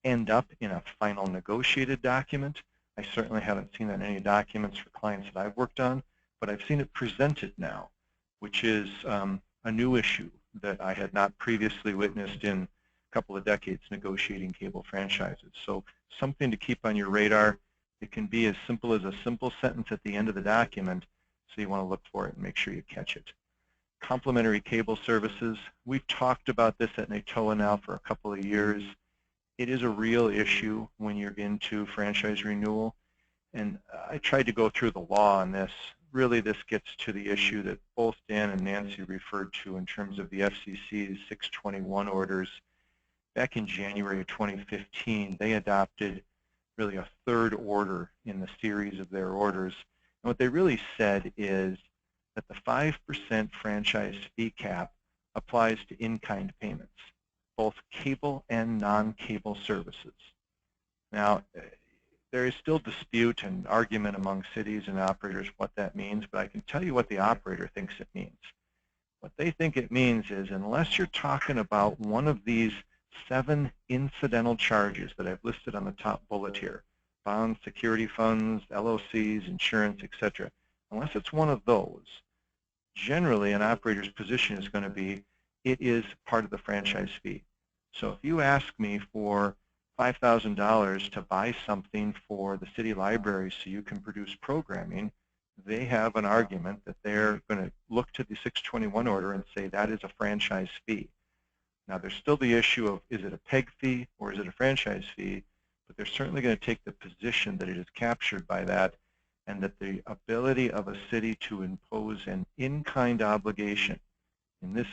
end up in a final negotiated document. I certainly haven't seen that in any documents for clients that I've worked on, but I've seen it presented now, which is a new issue that I had not previously witnessed in a couple of decades negotiating cable franchises. So something to keep on your radar. It can be as simple as a simple sentence at the end of the document, so you want to look for it and make sure you catch it. Complementary cable services. We've talked about this at NATOA now for a couple of years. It is a real issue when you're into franchise renewal, and I tried to go through the law on this. Really, this gets to the issue that both Dan and Nancy referred to in terms of the FCC's 621 orders. Back in January of 2015, they adopted really a third order in the series of their orders. And what they really said is that the 5% franchise fee cap applies to in-kind payments, both cable and non-cable services. Now, there is still dispute and argument among cities and operators what that means, but I can tell you what the operator thinks it means. What they think it means is, unless you're talking about one of these 7 incidental charges that I've listed on the top bullet here, bonds, security funds, LOCs, insurance, etc., unless it's one of those, generally an operator's position is going to be it is part of the franchise fee. So if you ask me for $5,000 to buy something for the city library so you can produce programming, they have an argument that they're going to look to the 621 order and say that is a franchise fee. Now, there's still the issue of, is it a PEG fee or is it a franchise fee? But they're certainly going to take the position that it is captured by that, and that the ability of a city to impose an in-kind obligation, in this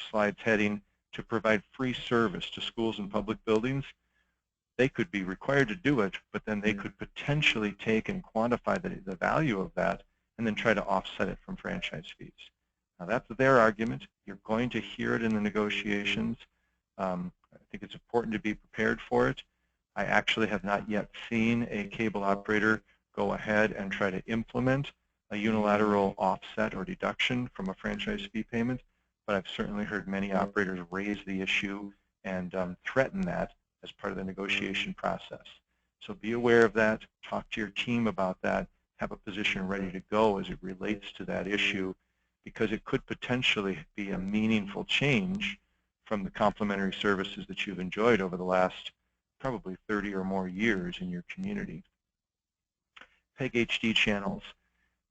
slide's heading, to provide free service to schools and public buildings, they could be required to do it, but then they could potentially take and quantify the value of that and then try to offset it from franchise fees. Now, that's their argument. You're going to hear it in the negotiations. I think it's important to be prepared for it. I actually have not yet seen a cable operator go ahead and try to implement a unilateral offset or deduction from a franchise fee payment, but I've certainly heard many operators raise the issue and threaten that as part of the negotiation process. So be aware of that, talk to your team about that, have a position ready to go as it relates to that issue, because it could potentially be a meaningful change from the complementary services that you've enjoyed over the last probably 30 or more years in your community. PEG HD channels.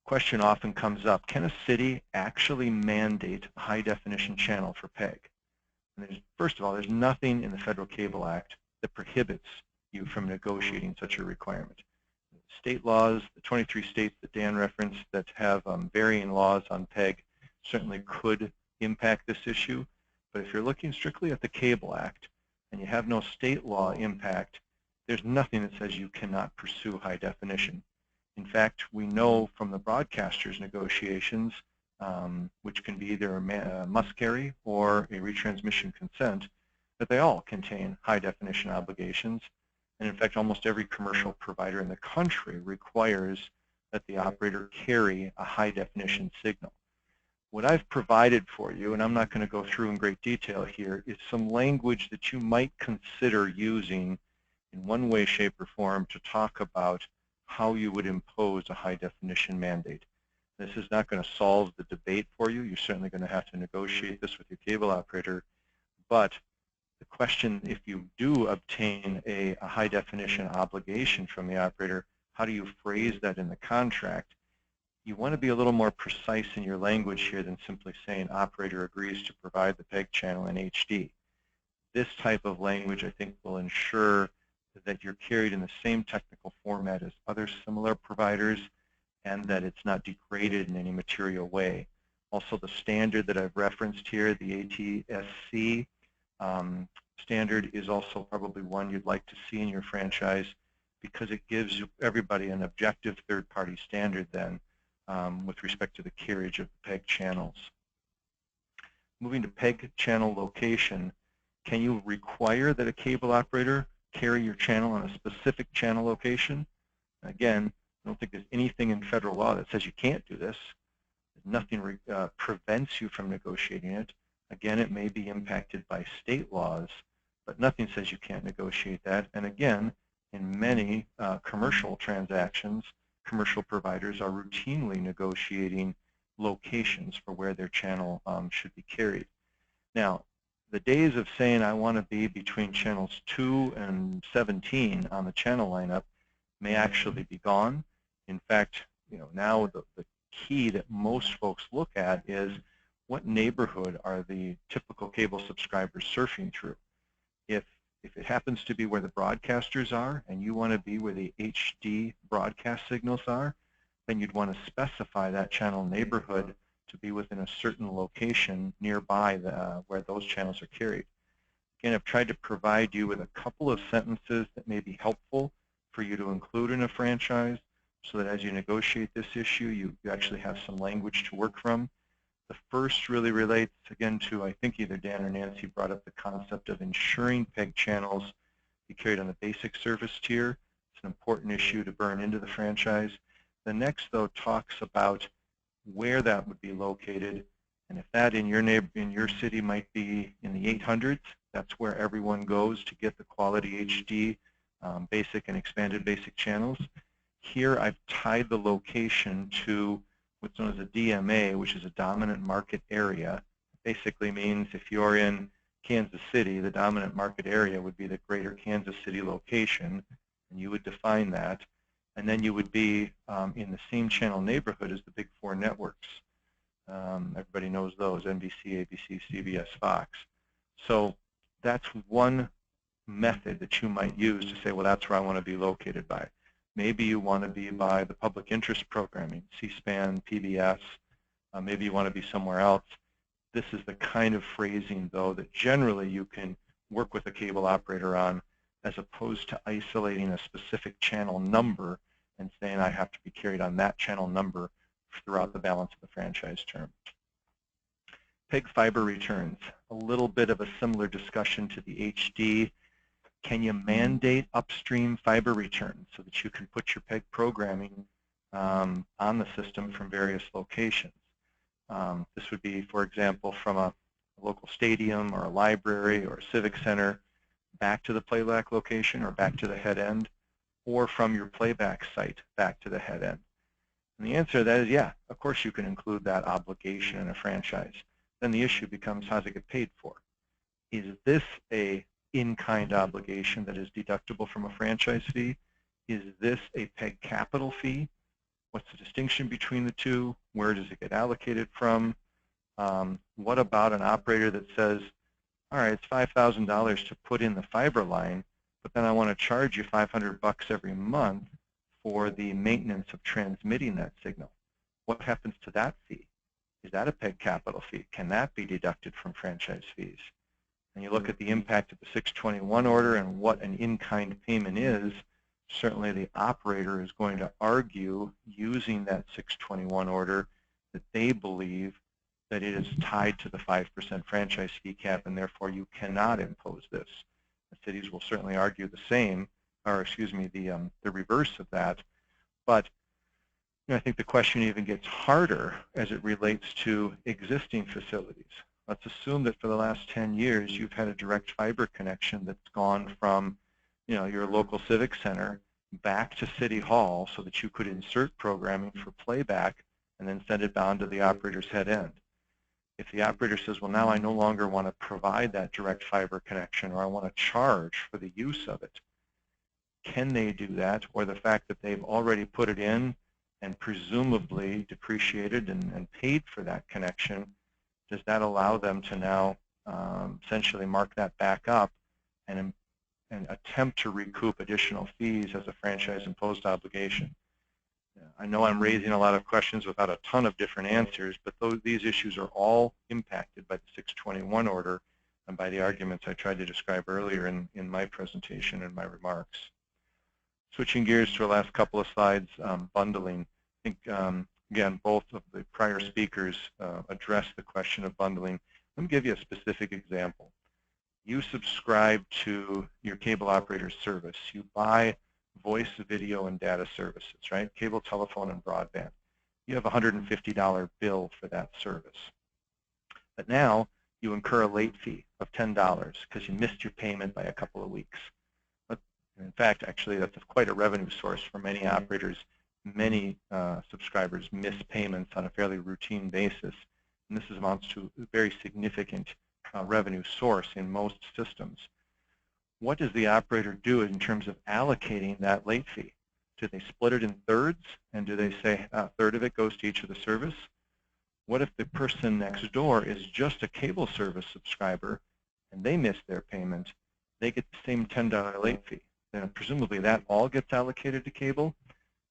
Question often comes up, can a city actually mandate a high-definition channel for PEG? And first of all, there's nothing in the Federal Cable Act that prohibits you from negotiating such a requirement. State laws, the 23 states that Dan referenced that have varying laws on PEG certainly could impact this issue. But if you're looking strictly at the Cable Act and you have no state law impact, there's nothing that says you cannot pursue high definition. In fact, we know from the broadcasters' negotiations, which can be either a must-carry or a retransmission consent, that they all contain high-definition obligations. And in fact, almost every commercial provider in the country requires that the operator carry a high-definition signal. What I've provided for you, and I'm not going to go through in great detail here, is some language that you might consider using in one way, shape, or form to talk about how you would impose a high-definition mandate. This is not going to solve the debate for you. You're certainly going to have to negotiate this with your cable operator. But the question, if you do obtain a high definition obligation from the operator, how do you phrase that in the contract? You want to be a little more precise in your language here than simply saying operator agrees to provide the PEG channel in HD. This type of language, I think, will ensure that you're carried in the same technical format as other similar providers and that it's not degraded in any material way. Also, the standard that I've referenced here, the ATSC standard, is also probably one you'd like to see in your franchise because it gives everybody an objective third-party standard then with respect to the carriage of the PEG channels. Moving to PEG channel location, can you require that a cable operator carry your channel on a specific channel location? Again, I don't think there's anything in federal law that says you can't do this. Nothing prevents you from negotiating it. Again, it may be impacted by state laws, but nothing says you can't negotiate that. And again, in many commercial transactions, commercial providers are routinely negotiating locations for where their channel should be carried. Now, the days of saying I want to be between channels 2 and 17 on the channel lineup may actually be gone. In fact, now the key that most folks look at is what neighborhood are the typical cable subscribers surfing through. If it happens to be where the broadcasters are and you want to be where the HD broadcast signals are, then you'd want to specify that channel neighborhood to be within a certain location nearby where those channels are carried. Again, I've tried to provide you with a couple of sentences that may be helpful for you to include in a franchise so that as you negotiate this issue, you actually have some language to work from. The first really relates, again, to, I think either Dan or Nancy brought up the concept of ensuring PEG channels be carried on the basic service tier. It's an important issue to burn into the franchise. The next, though, talks about where that would be located, and if that in your city might be in the 800s, that's where everyone goes to get the quality HD basic and expanded basic channels. Here I've tied the location to what's known as a DMA, which is a dominant market area. Basically means if you're in Kansas City, the dominant market area would be the greater Kansas City location, and you would define that. And then you would be in the same channel neighborhood as the big four networks. Everybody knows those, NBC, ABC, CBS, Fox. So that's one method that you might use to say, well, that's where I want to be located by. Maybe you want to be by the public interest programming, C-SPAN, PBS. Maybe you want to be somewhere else. This is the kind of phrasing, though, that generally you can work with a cable operator on, as opposed to isolating a specific channel number and saying I have to be carried on that channel number throughout the balance of the franchise term. PEG fiber returns, a little bit of a similar discussion to the HD. Can you mandate upstream fiber returns so that you can put your PEG programming on the system from various locations? This would be, for example, from a local stadium or a library or a civic center back to the playback location or back to the head end, or from your playback site back to the head end. And the answer to that is, yeah, of course you can include that obligation in a franchise. Then the issue becomes, how does it get paid for? Is this a in-kind obligation that is deductible from a franchise fee? Is this a PEG capital fee? What's the distinction between the two? Where does it get allocated from? What about an operator that says, all right, it's $5,000 to put in the fiber line, but then I want to charge you $500 every month for the maintenance of transmitting that signal. What happens to that fee? Is that a PEG capital fee? Can that be deducted from franchise fees? And you look at the impact of the 621 order and what an in-kind payment is, certainly the operator is going to argue using that 621 order that they believe that it is tied to the 5% franchise fee cap, and therefore you cannot impose this. The cities will certainly argue the same, or excuse me, the reverse of that. But I think the question even gets harder as it relates to existing facilities. Let's assume that for the last 10 years you've had a direct fiber connection that's gone from your local civic center back to City Hall so that you could insert programming for playback and then send it down to the operator's head end. If the operator says, well, now I no longer want to provide that direct fiber connection, or I want to charge for the use of it, can they do that? Or the fact that they've already put it in and presumably depreciated and paid for that connection, does that allow them to now essentially mark that back up and attempt to recoup additional fees as a franchise-imposed obligation? I know I'm raising a lot of questions without a ton of different answers, but these issues are all impacted by the 621 order and by the arguments I tried to describe earlier in my presentation and my remarks. Switching gears to the last couple of slides, bundling. I think, again, both of the prior speakers addressed the question of bundling. Let me give you a specific example. You subscribe to your cable operator's service. You buy voice, video, and data services, right? Cable, telephone, and broadband. You have a $150 bill for that service. But now you incur a late fee of $10 because you missed your payment by a couple of weeks. But in fact, actually, that's quite a revenue source for many operators. Many subscribers miss payments on a fairly routine basis. And this amounts to a very significant revenue source in most systems. What does the operator do in terms of allocating that late fee? Do they split it in thirds, and do they say a third of it goes to each of the service? What if the person next door is just a cable service subscriber and they miss their payment? They get the same $10 late fee. Then presumably that all gets allocated to cable?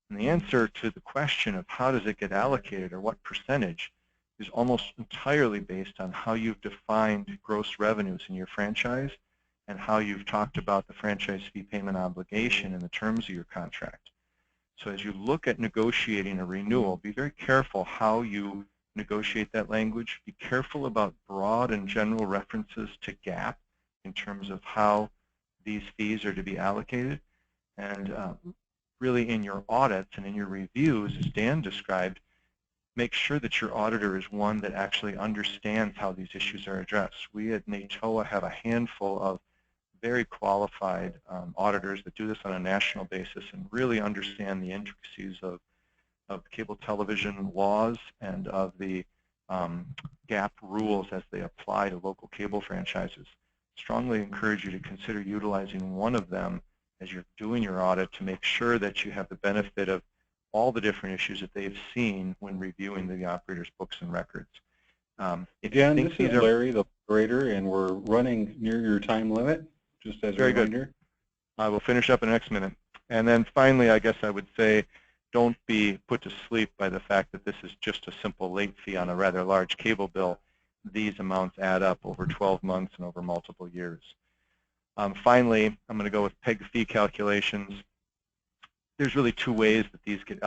And the answer to the question of how does it get allocated or what percentage is almost entirely based on how you've defined gross revenues in your franchise and how you've talked about the franchise fee payment obligation in the terms of your contract. So as you look at negotiating a renewal, be very careful how you negotiate that language. Be careful about broad and general references to GAAP in terms of how these fees are to be allocated. And really in your audits and in your reviews, as Dan described, make sure that your auditor is one that actually understands how these issues are addressed. We at NATOA have a handful of very qualified auditors that do this on a national basis and really understand the intricacies of cable television laws and of the GAAP rules as they apply to local cable franchises. Strongly encourage you to consider utilizing one of them as you're doing your audit to make sure that you have the benefit of all the different issues that they've seen when reviewing the operator's books and records. Dan, this is Larry, the operator, and we're running near your time limit, just as a reminder. Good. I will finish up in the next minute. And then finally, I guess I would say, don't be put to sleep by the fact that this is just a simple late fee on a rather large cable bill. These amounts add up over 12 months and over multiple years. Finally, I'm going to go with PEG fee calculations. There's really two ways that these get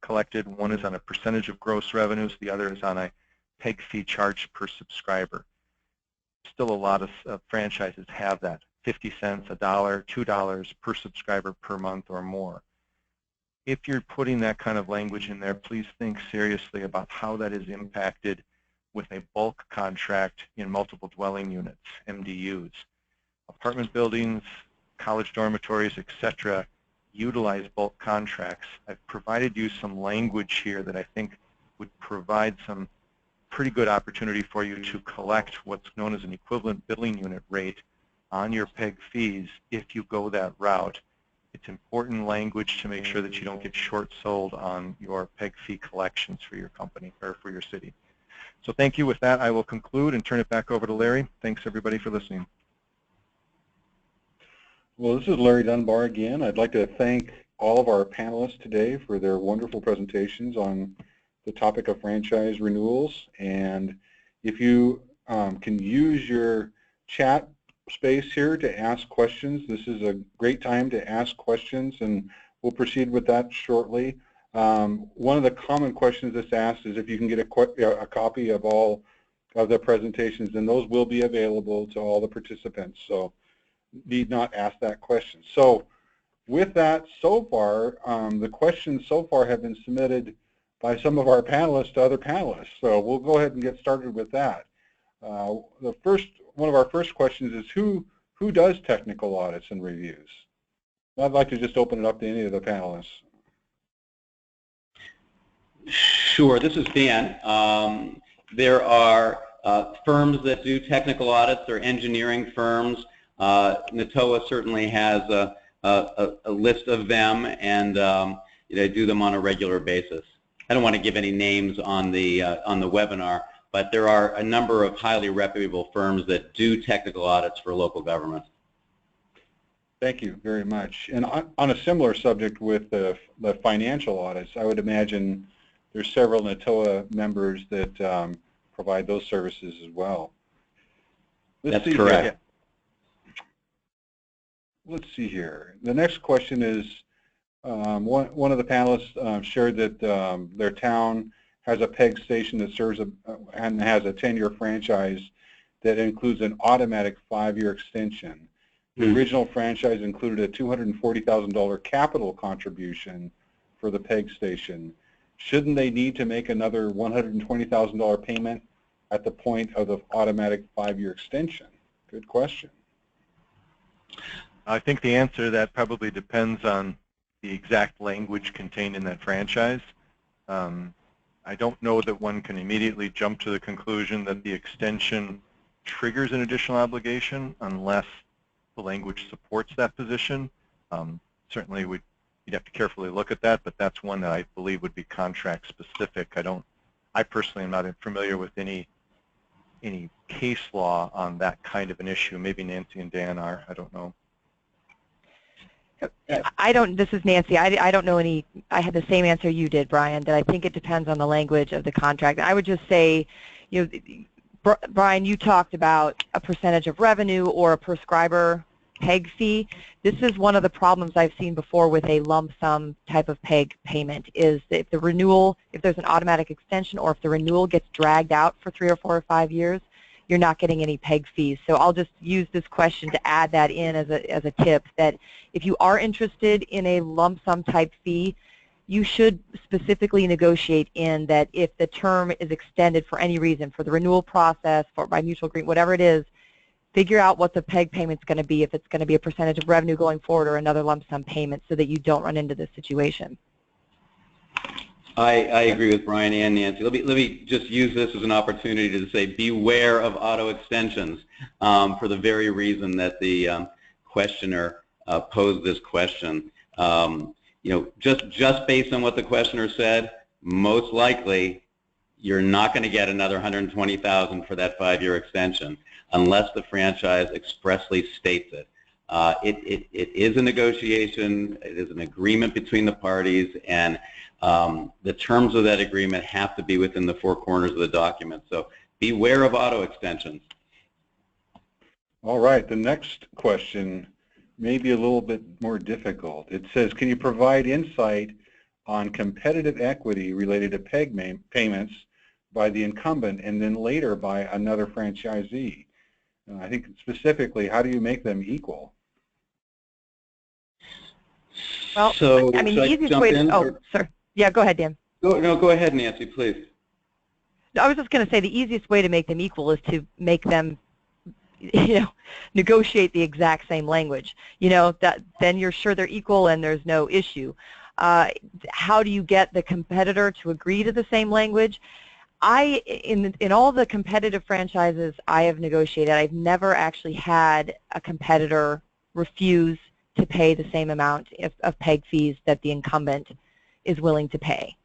collected. One is on a percentage of gross revenues. The other is on a PEG fee charged per subscriber. Still a lot of franchises have that, 50 cents, $1, $2 per subscriber per month or more. If you're putting that kind of language in there, please think seriously about how that is impacted with a bulk contract in multiple dwelling units, MDUs. Apartment buildings, college dormitories, etc. utilize bulk contracts. I've provided you some language here that I think would provide some pretty good opportunity for you to collect what's known as an equivalent billing unit rate on your PEG fees if you go that route. It's important language to make sure that you don't get short sold on your PEG fee collections for your company or for your city. So thank you. With that, I will conclude and turn it back over to Larry. Thanks everybody for listening. Well, this is Larry Dunbar again. I'd like to thank all of our panelists today for their wonderful presentations on the topic of franchise renewals. And if you can use your chat space here to ask questions, this is a great time to ask questions, and we'll proceed with that shortly. One of the common questions that's asked is if you can get a copy of all of the presentations, and those will be available to all the participants. So need not ask that question. So with that, so far, the questions so far have been submitted by some of our panelists to other panelists. So we'll go ahead and get started with that. One of our first questions is who does technical audits and reviews? I'd like to just open it up to any of the panelists. Sure, this is Dan. There are firms that do technical audits. They're engineering firms. NATOA certainly has a list of them, and they do them on a regular basis. I don't want to give any names on the webinar, but there are a number of highly reputable firms that do technical audits for local governments. Thank you very much. And on a similar subject with the financial audits, I would imagine there's several NATOA members that provide those services as well. That's correct. Let's see here. The next question is, one of the panelists shared that their town has a PEG station that serves and has a 10-year franchise that includes an automatic 5-year extension. The original franchise included a $240,000 capital contribution for the PEG station. Shouldn't they need to make another $120,000 payment at the point of the automatic 5-year extension? Good question. I think the answer to that probably depends on the exact language contained in that franchise. I don't know that one can immediately jump to the conclusion that the extension triggers an additional obligation unless the language supports that position. Certainly you'd have to carefully look at that, but that's one that I believe would be contract specific. I personally am not familiar with any case law on that kind of an issue. Maybe Nancy and Dan are, I don't know. This is Nancy. I don't know any. I had the same answer you did, Brian, that I think it depends on the language of the contract. I would just say, Brian, you talked about a percentage of revenue or a prescriber PEG fee. This is one of the problems I've seen before with a lump sum type of PEG payment, is that if the renewal, if there's an automatic extension or if the renewal gets dragged out for 3 or 4 or 5 years, you're not getting any PEG fees. So I'll just use this question to add that in as a tip, that if you are interested in a lump sum type fee, you should specifically negotiate in that if the term is extended for any reason, for the renewal process, for by mutual agreement, whatever it is, figure out what the PEG payment's going to be, if it's going to be a percentage of revenue going forward or another lump sum payment, so that you don't run into this situation. I agree with Brian and Nancy. Let me just use this as an opportunity to say beware of auto extensions for the very reason that the questioner posed this question. Just based on what the questioner said, most likely you're not going to get another $120,000 for that 5-year extension unless the franchise expressly states it. It is a negotiation. It is an agreement between the parties, and the terms of that agreement have to be within the 4 corners of the document. So beware of auto extensions. All right, the next question may be a little bit more difficult. It says, can you provide insight on competitive equity related to PEG payments by the incumbent and then later by another franchisee? I think specifically, how do you make them equal? Well, so, I mean, the easiest way to, sorry. Yeah, go ahead, Dan. Go ahead, Nancy, please. I was just going to say the easiest way to make them equal is to make them, negotiate the exact same language. Then you're sure they're equal and there's no issue. How do you get the competitor to agree to the same language? In all the competitive franchises I have negotiated, I've never actually had a competitor refuse to pay the same amount of PEG fees that the incumbent is willing to pay.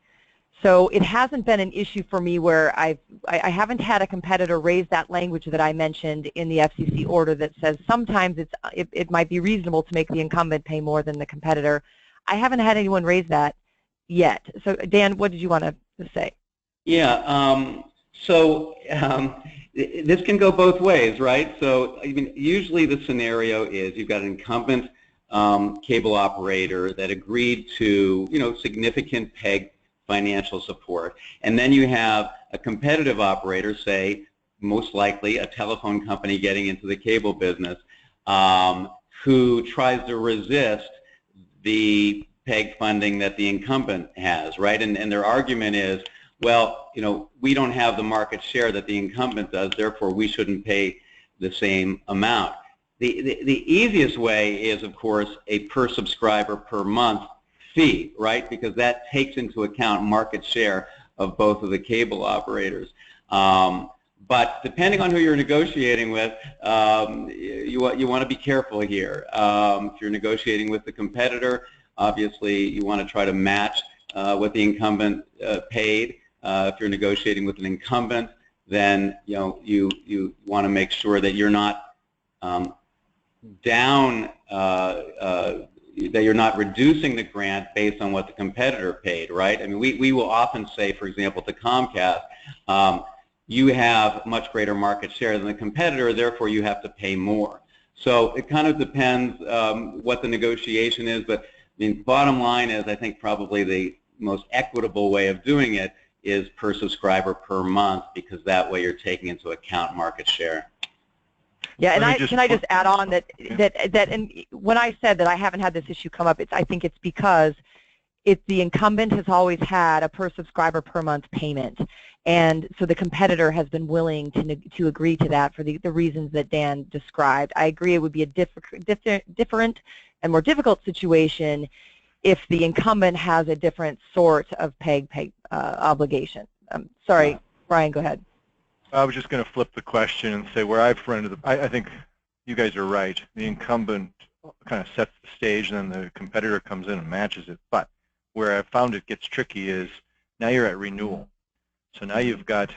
So it hasn't been an issue for me where I haven't had a competitor raise that language that I mentioned in the FCC order that says sometimes it might be reasonable to make the incumbent pay more than the competitor. I haven't had anyone raise that yet. So Dan, what did you want to say? Yeah, this can go both ways, right? So usually the scenario is you've got an incumbent cable operator that agreed to, significant PEG financial support, and then you have a competitive operator, say, most likely a telephone company getting into the cable business, who tries to resist the PEG funding that the incumbent has, right? And their argument is, well, we don't have the market share that the incumbent does, therefore we shouldn't pay the same amount. The easiest way is, of course, a per subscriber per month fee, right? Because that takes into account market share of both of the cable operators. But depending on who you're negotiating with, you want to be careful here. If you're negotiating with the competitor, obviously you want to try to match what the incumbent paid. If you're negotiating with an incumbent, then you want to make sure that you're not that you're not reducing the grant based on what the competitor paid, right? I mean, we will often say, for example, to Comcast, you have much greater market share than the competitor, therefore you have to pay more. So it kind of depends what the negotiation is, but I mean, bottom line is I think probably the most equitable way of doing it is per subscriber per month, because that way you're taking into account market share. Yeah, and can I just add on that and when I said that I haven't had this issue come up, I think it's because the incumbent has always had a per subscriber per month payment, and so the competitor has been willing to agree to that for the reasons that Dan described. I agree it would be a different and more difficult situation if the incumbent has a different sort of PEG obligation. Sorry, Brian, go ahead. I was just going to flip the question and say where I've run into I think you guys are right. The incumbent kind of sets the stage, and then the competitor comes in and matches it. But where I found it gets tricky is now you're at renewal. So now you've got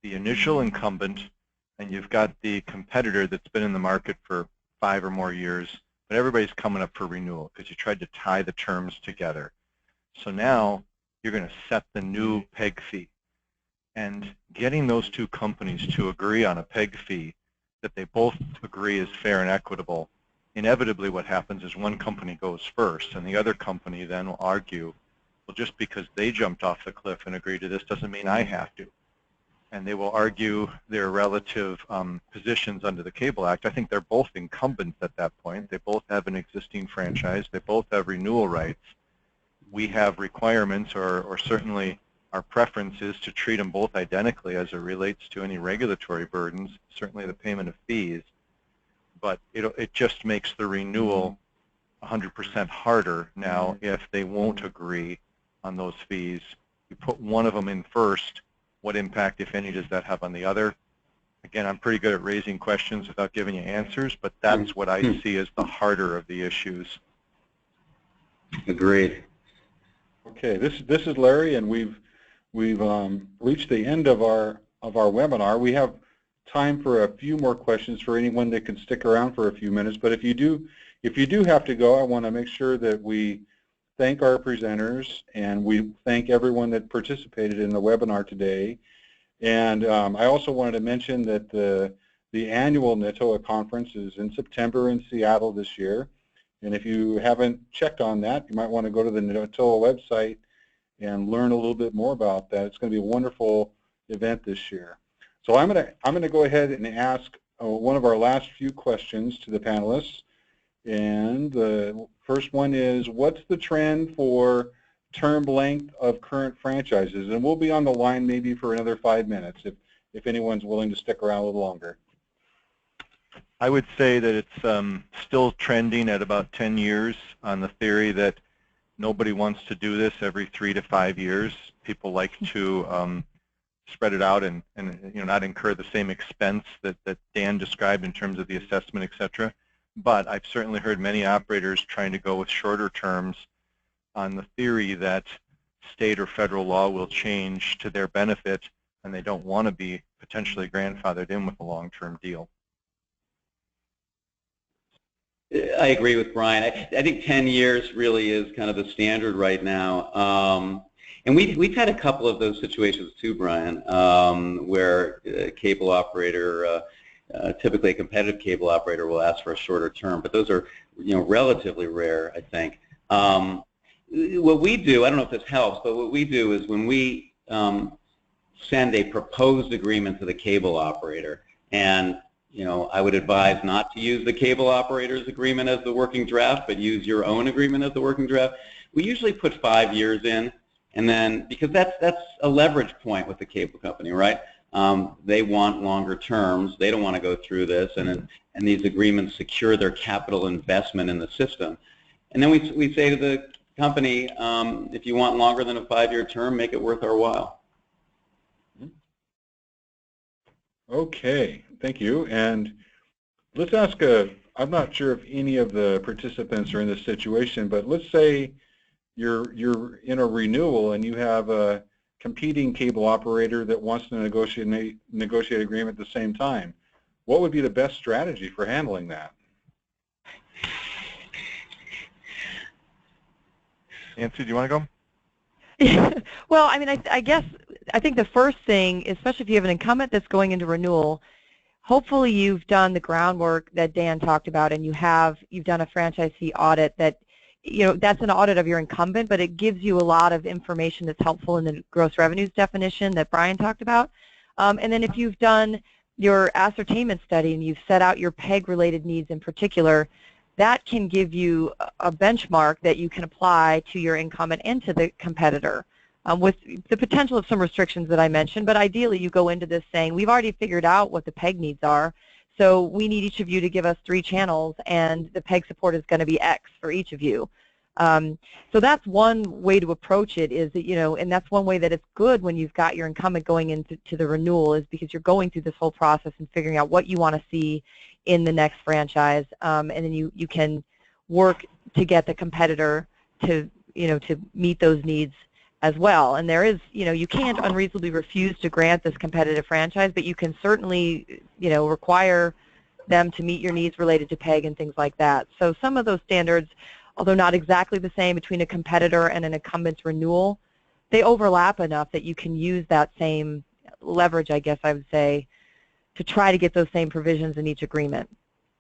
the initial incumbent, and you've got the competitor that's been in the market for 5 or more years, but everybody's coming up for renewal because you tried to tie the terms together. So now you're going to set the new PEG fee. And getting those two companies to agree on a PEG fee that they both agree is fair and equitable, inevitably what happens is one company goes first, and the other company then will argue, well, just because they jumped off the cliff and agreed to this doesn't mean I have to. And they will argue their relative positions under the Cable Act. I think they're both incumbents at that point. They both have an existing franchise. They both have renewal rights. We have requirements, or certainly our preference is to treat them both identically as it relates to any regulatory burdens, certainly the payment of fees. But it just makes the renewal 100% harder now if they won't agree on those fees. You put one of them in first, what impact, if any, does that have on the other? Again, I'm pretty good at raising questions without giving you answers, but that's what I see as the harder of the issues. Agreed. Okay, this is Larry, and we've reached the end of our webinar. We have time for a few more questions for anyone that can stick around for a few minutes. But if you do have to go, I want to make sure that we thank our presenters, and we thank everyone that participated in the webinar today. And I also wanted to mention that the annual NATOA conference is in September in Seattle this year. And if you haven't checked on that, you might want to go to the NATOA website and learn a little bit more about that. It's going to be a wonderful event this year. So I'm going to go ahead and ask one of our last few questions to the panelists. And the first one is, what's the trend for term length of current franchises? And we'll be on the line maybe for another 5 minutes if anyone's willing to stick around a little longer. I would say that it's still trending at about 10 years on the theory that nobody wants to do this every 3 to 5 years. People like to spread it out and not incur the same expense that Dan described in terms of the assessment, et cetera. But I've certainly heard many operators trying to go with shorter terms on the theory that state or federal law will change to their benefit, and they don't want to be potentially grandfathered in with a long-term deal. I agree with Brian. I think 10 years really is kind of the standard right now. And we've had a couple of those situations too, Brian, where a cable operator, typically a competitive cable operator, will ask for a shorter term, but those are relatively rare, I think. What we do, I don't know if this helps, but what we do is when we send a proposed agreement to the cable operator, and I would advise not to use the cable operator's agreement as the working draft, but use your own agreement as the working draft. We usually put 5 years in, and then, because that's a leverage point with the cable company, right? They want longer terms. They don't want to go through this, and these agreements secure their capital investment in the system. And then we say to the company, if you want longer than a 5-year term, make it worth our while. Okay, thank you. And let's ask I'm not sure if any of the participants are in this situation, but let's say you're in a renewal and you have a competing cable operator that wants to negotiate agreement at the same time. What would be the best strategy for handling that? Nancy, do you want to go? Well, I mean, I think the first thing, especially if you have an incumbent that's going into renewal, hopefully you've done the groundwork that Dan talked about, and you've done a franchisee audit that, that's an audit of your incumbent, but it gives you a lot of information that's helpful in the gross revenues definition that Brian talked about. And then if you've done your ascertainment study and you've set out your PEG-related needs in particular, that can give you a benchmark that you can apply to your incumbent and to the competitor, with the potential of some restrictions that I mentioned. But ideally, you go into this saying, we've already figured out what the PEG needs are, so we need each of you to give us 3 channels, and the PEG support is going to be X for each of you. So that's one way to approach it, is that, and that's one way that it's good when you've got your incumbent going into the renewal, is because you're going through this whole process and figuring out what you want to see in the next franchise, and then you can work to get the competitor to meet those needs as well. And there is, you can't unreasonably refuse to grant this competitive franchise, but you can certainly, require them to meet your needs related to PEG and things like that. So some of those standards, although not exactly the same between a competitor and an incumbent's renewal, they overlap enough that you can use that same leverage, I guess I would say, to try to get those same provisions in each agreement.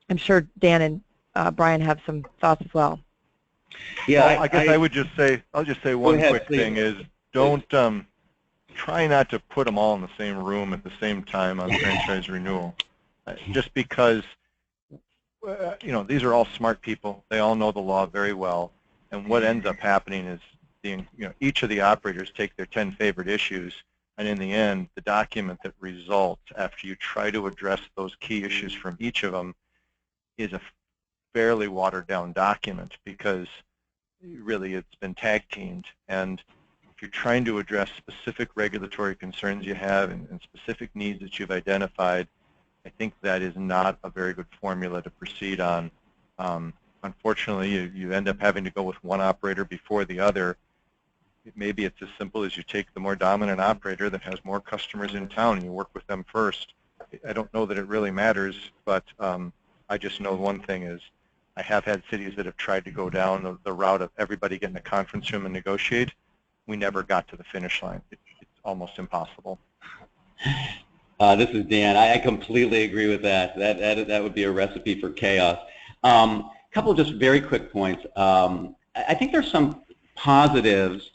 I'm sure Dan and Brian have some thoughts as well. Yeah, well, I guess I'll just say one quick thing is, don't try not to put them all in the same room at the same time on franchise renewal. Just because these are all smart people, they all know the law very well, and what ends up happening is each of the operators take their 10 favorite issues, and in the end, the document that results after you try to address those key issues from each of them is a fairly watered down document, because really it's been tag teamed. And if you're trying to address specific regulatory concerns you have and specific needs that you've identified, I think that is not a very good formula to proceed on. Unfortunately, you end up having to go with one operator before the other. Maybe it's as simple as you take the more dominant operator that has more customers in town and you work with them first. I don't know that it really matters, but I just know one thing is, I have had cities that have tried to go down the route of everybody get in a conference room and negotiate. We never got to the finish line. It's almost impossible. This is Dan. I completely agree with that. That would be a recipe for chaos. A couple of just very quick points. I think there's some positives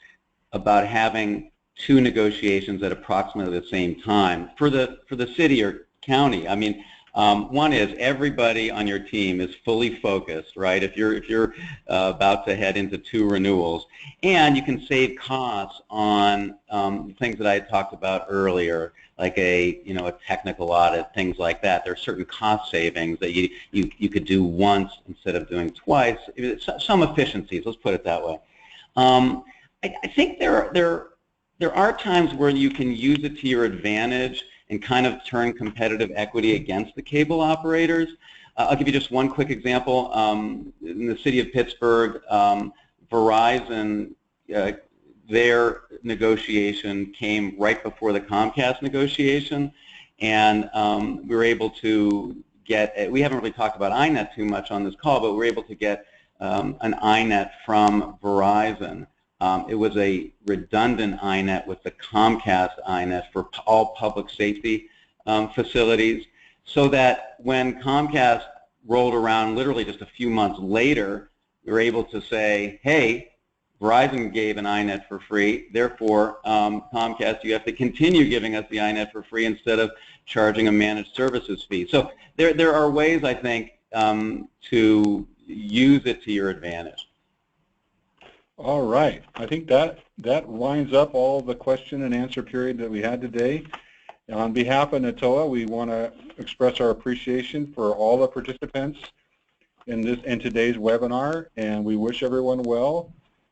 about having 2 negotiations at approximately the same time for the city or county. I mean, one is everybody on your team is fully focused, right? If you're about to head into 2 renewals, and you can save costs on things that I had talked about earlier, like a technical audit, things like that. There are certain cost savings that you could do once instead of doing twice. Some efficiencies, let's put it that way. I think there are times where you can use it to your advantage and kind of turn competitive equity against the cable operators. I'll give you just one quick example. In the city of Pittsburgh, Verizon, their negotiation came right before the Comcast negotiation, and we were able to get, we haven't really talked about INET too much on this call, but we were able to get an INET from Verizon. It was a redundant INET with the Comcast INET for all public safety facilities, so that when Comcast rolled around literally just a few months later, we were able to say, hey, Verizon gave an INET for free, therefore Comcast, you have to continue giving us the INET for free instead of charging a managed services fee. So there are ways, I think, to use it to your advantage. All right. I think that winds up all the question and answer period that we had today. On behalf of NATOA, we want to express our appreciation for all the participants in today's webinar, and we wish everyone well.